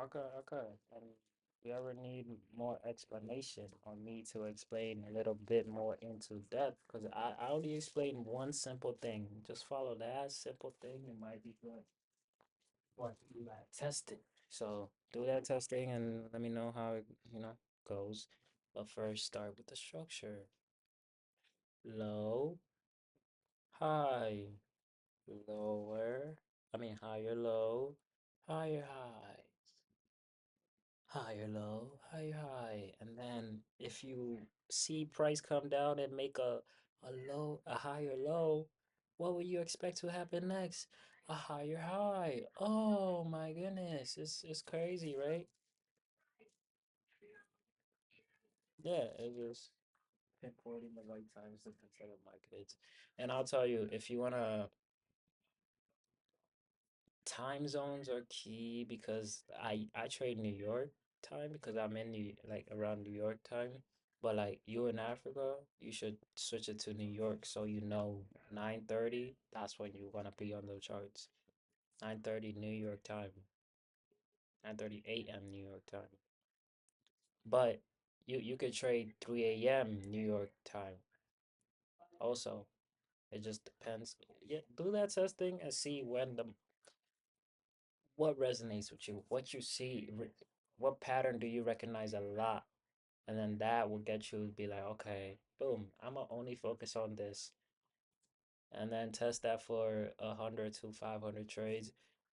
Okay, okay. And you ever need more explanation or me to explain a little bit more into depth? Because I only explained one simple thing. Just follow that simple thing. It might be good. But you gotta test it. So do that testing and let me know how it, goes. But first, start with the structure. Low, high, lower. I mean, higher, low, higher, high. Higher low, higher high. And then if you see price come down and make a higher low, what would you expect to happen next? A higher high. Oh my goodness. It's crazy, right? Yeah, it was pinpointing the right times to consider markets. And I'll tell you, if you wanna time zones are key because I trade New York time because I'm in like around New York time. But like you in Africa, you should switch it to New York so you know 9:30, that's when you want to be on the charts. 9:30 New York time. 9:30 a.m. New York time. But you could trade 3 a.m. New York time also. It just depends. Yeah, do that testing and see when the what resonates with you, what you see, what pattern do you recognize a lot, and then that will get you to be like, okay, boom, I'm gonna only focus on this, and then test that for 100 to 500 trades,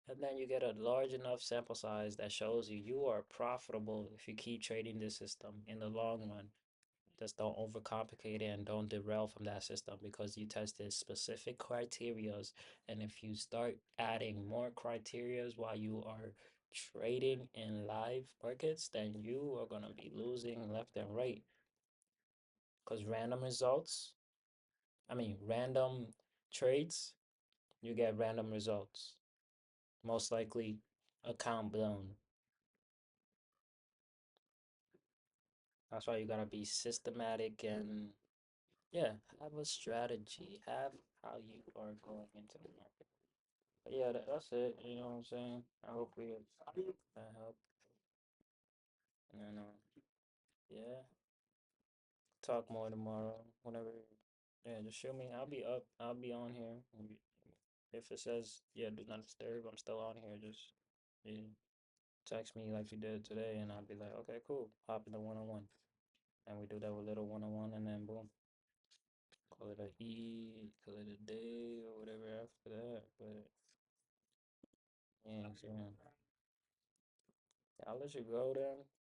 and then you get a large enough sample size that shows you you are profitable if you keep trading this system in the long run. Just don't overcomplicate it and don't derail from that system because you tested specific criterias. And if you start adding more criterias while you are trading in live markets, then you are going to be losing left and right because random trades, you get random results. Most likely account blown. That's why you got to be systematic and yeah, have a strategy, have how you are going into the market. But yeah, that's it. You know what I'm saying? I hope that helped. And yeah, talk more tomorrow. Whenever, yeah, just show me. I'll be up. I'll be on here. If it says yeah, do not disturb, I'm still on here. Just yeah, text me like you did today, and I'll be like, okay, cool. Hop in the one on one, and we do that with little one on one, and then boom, call it a call it a day or whatever after that. But yeah, so I'll let you go then.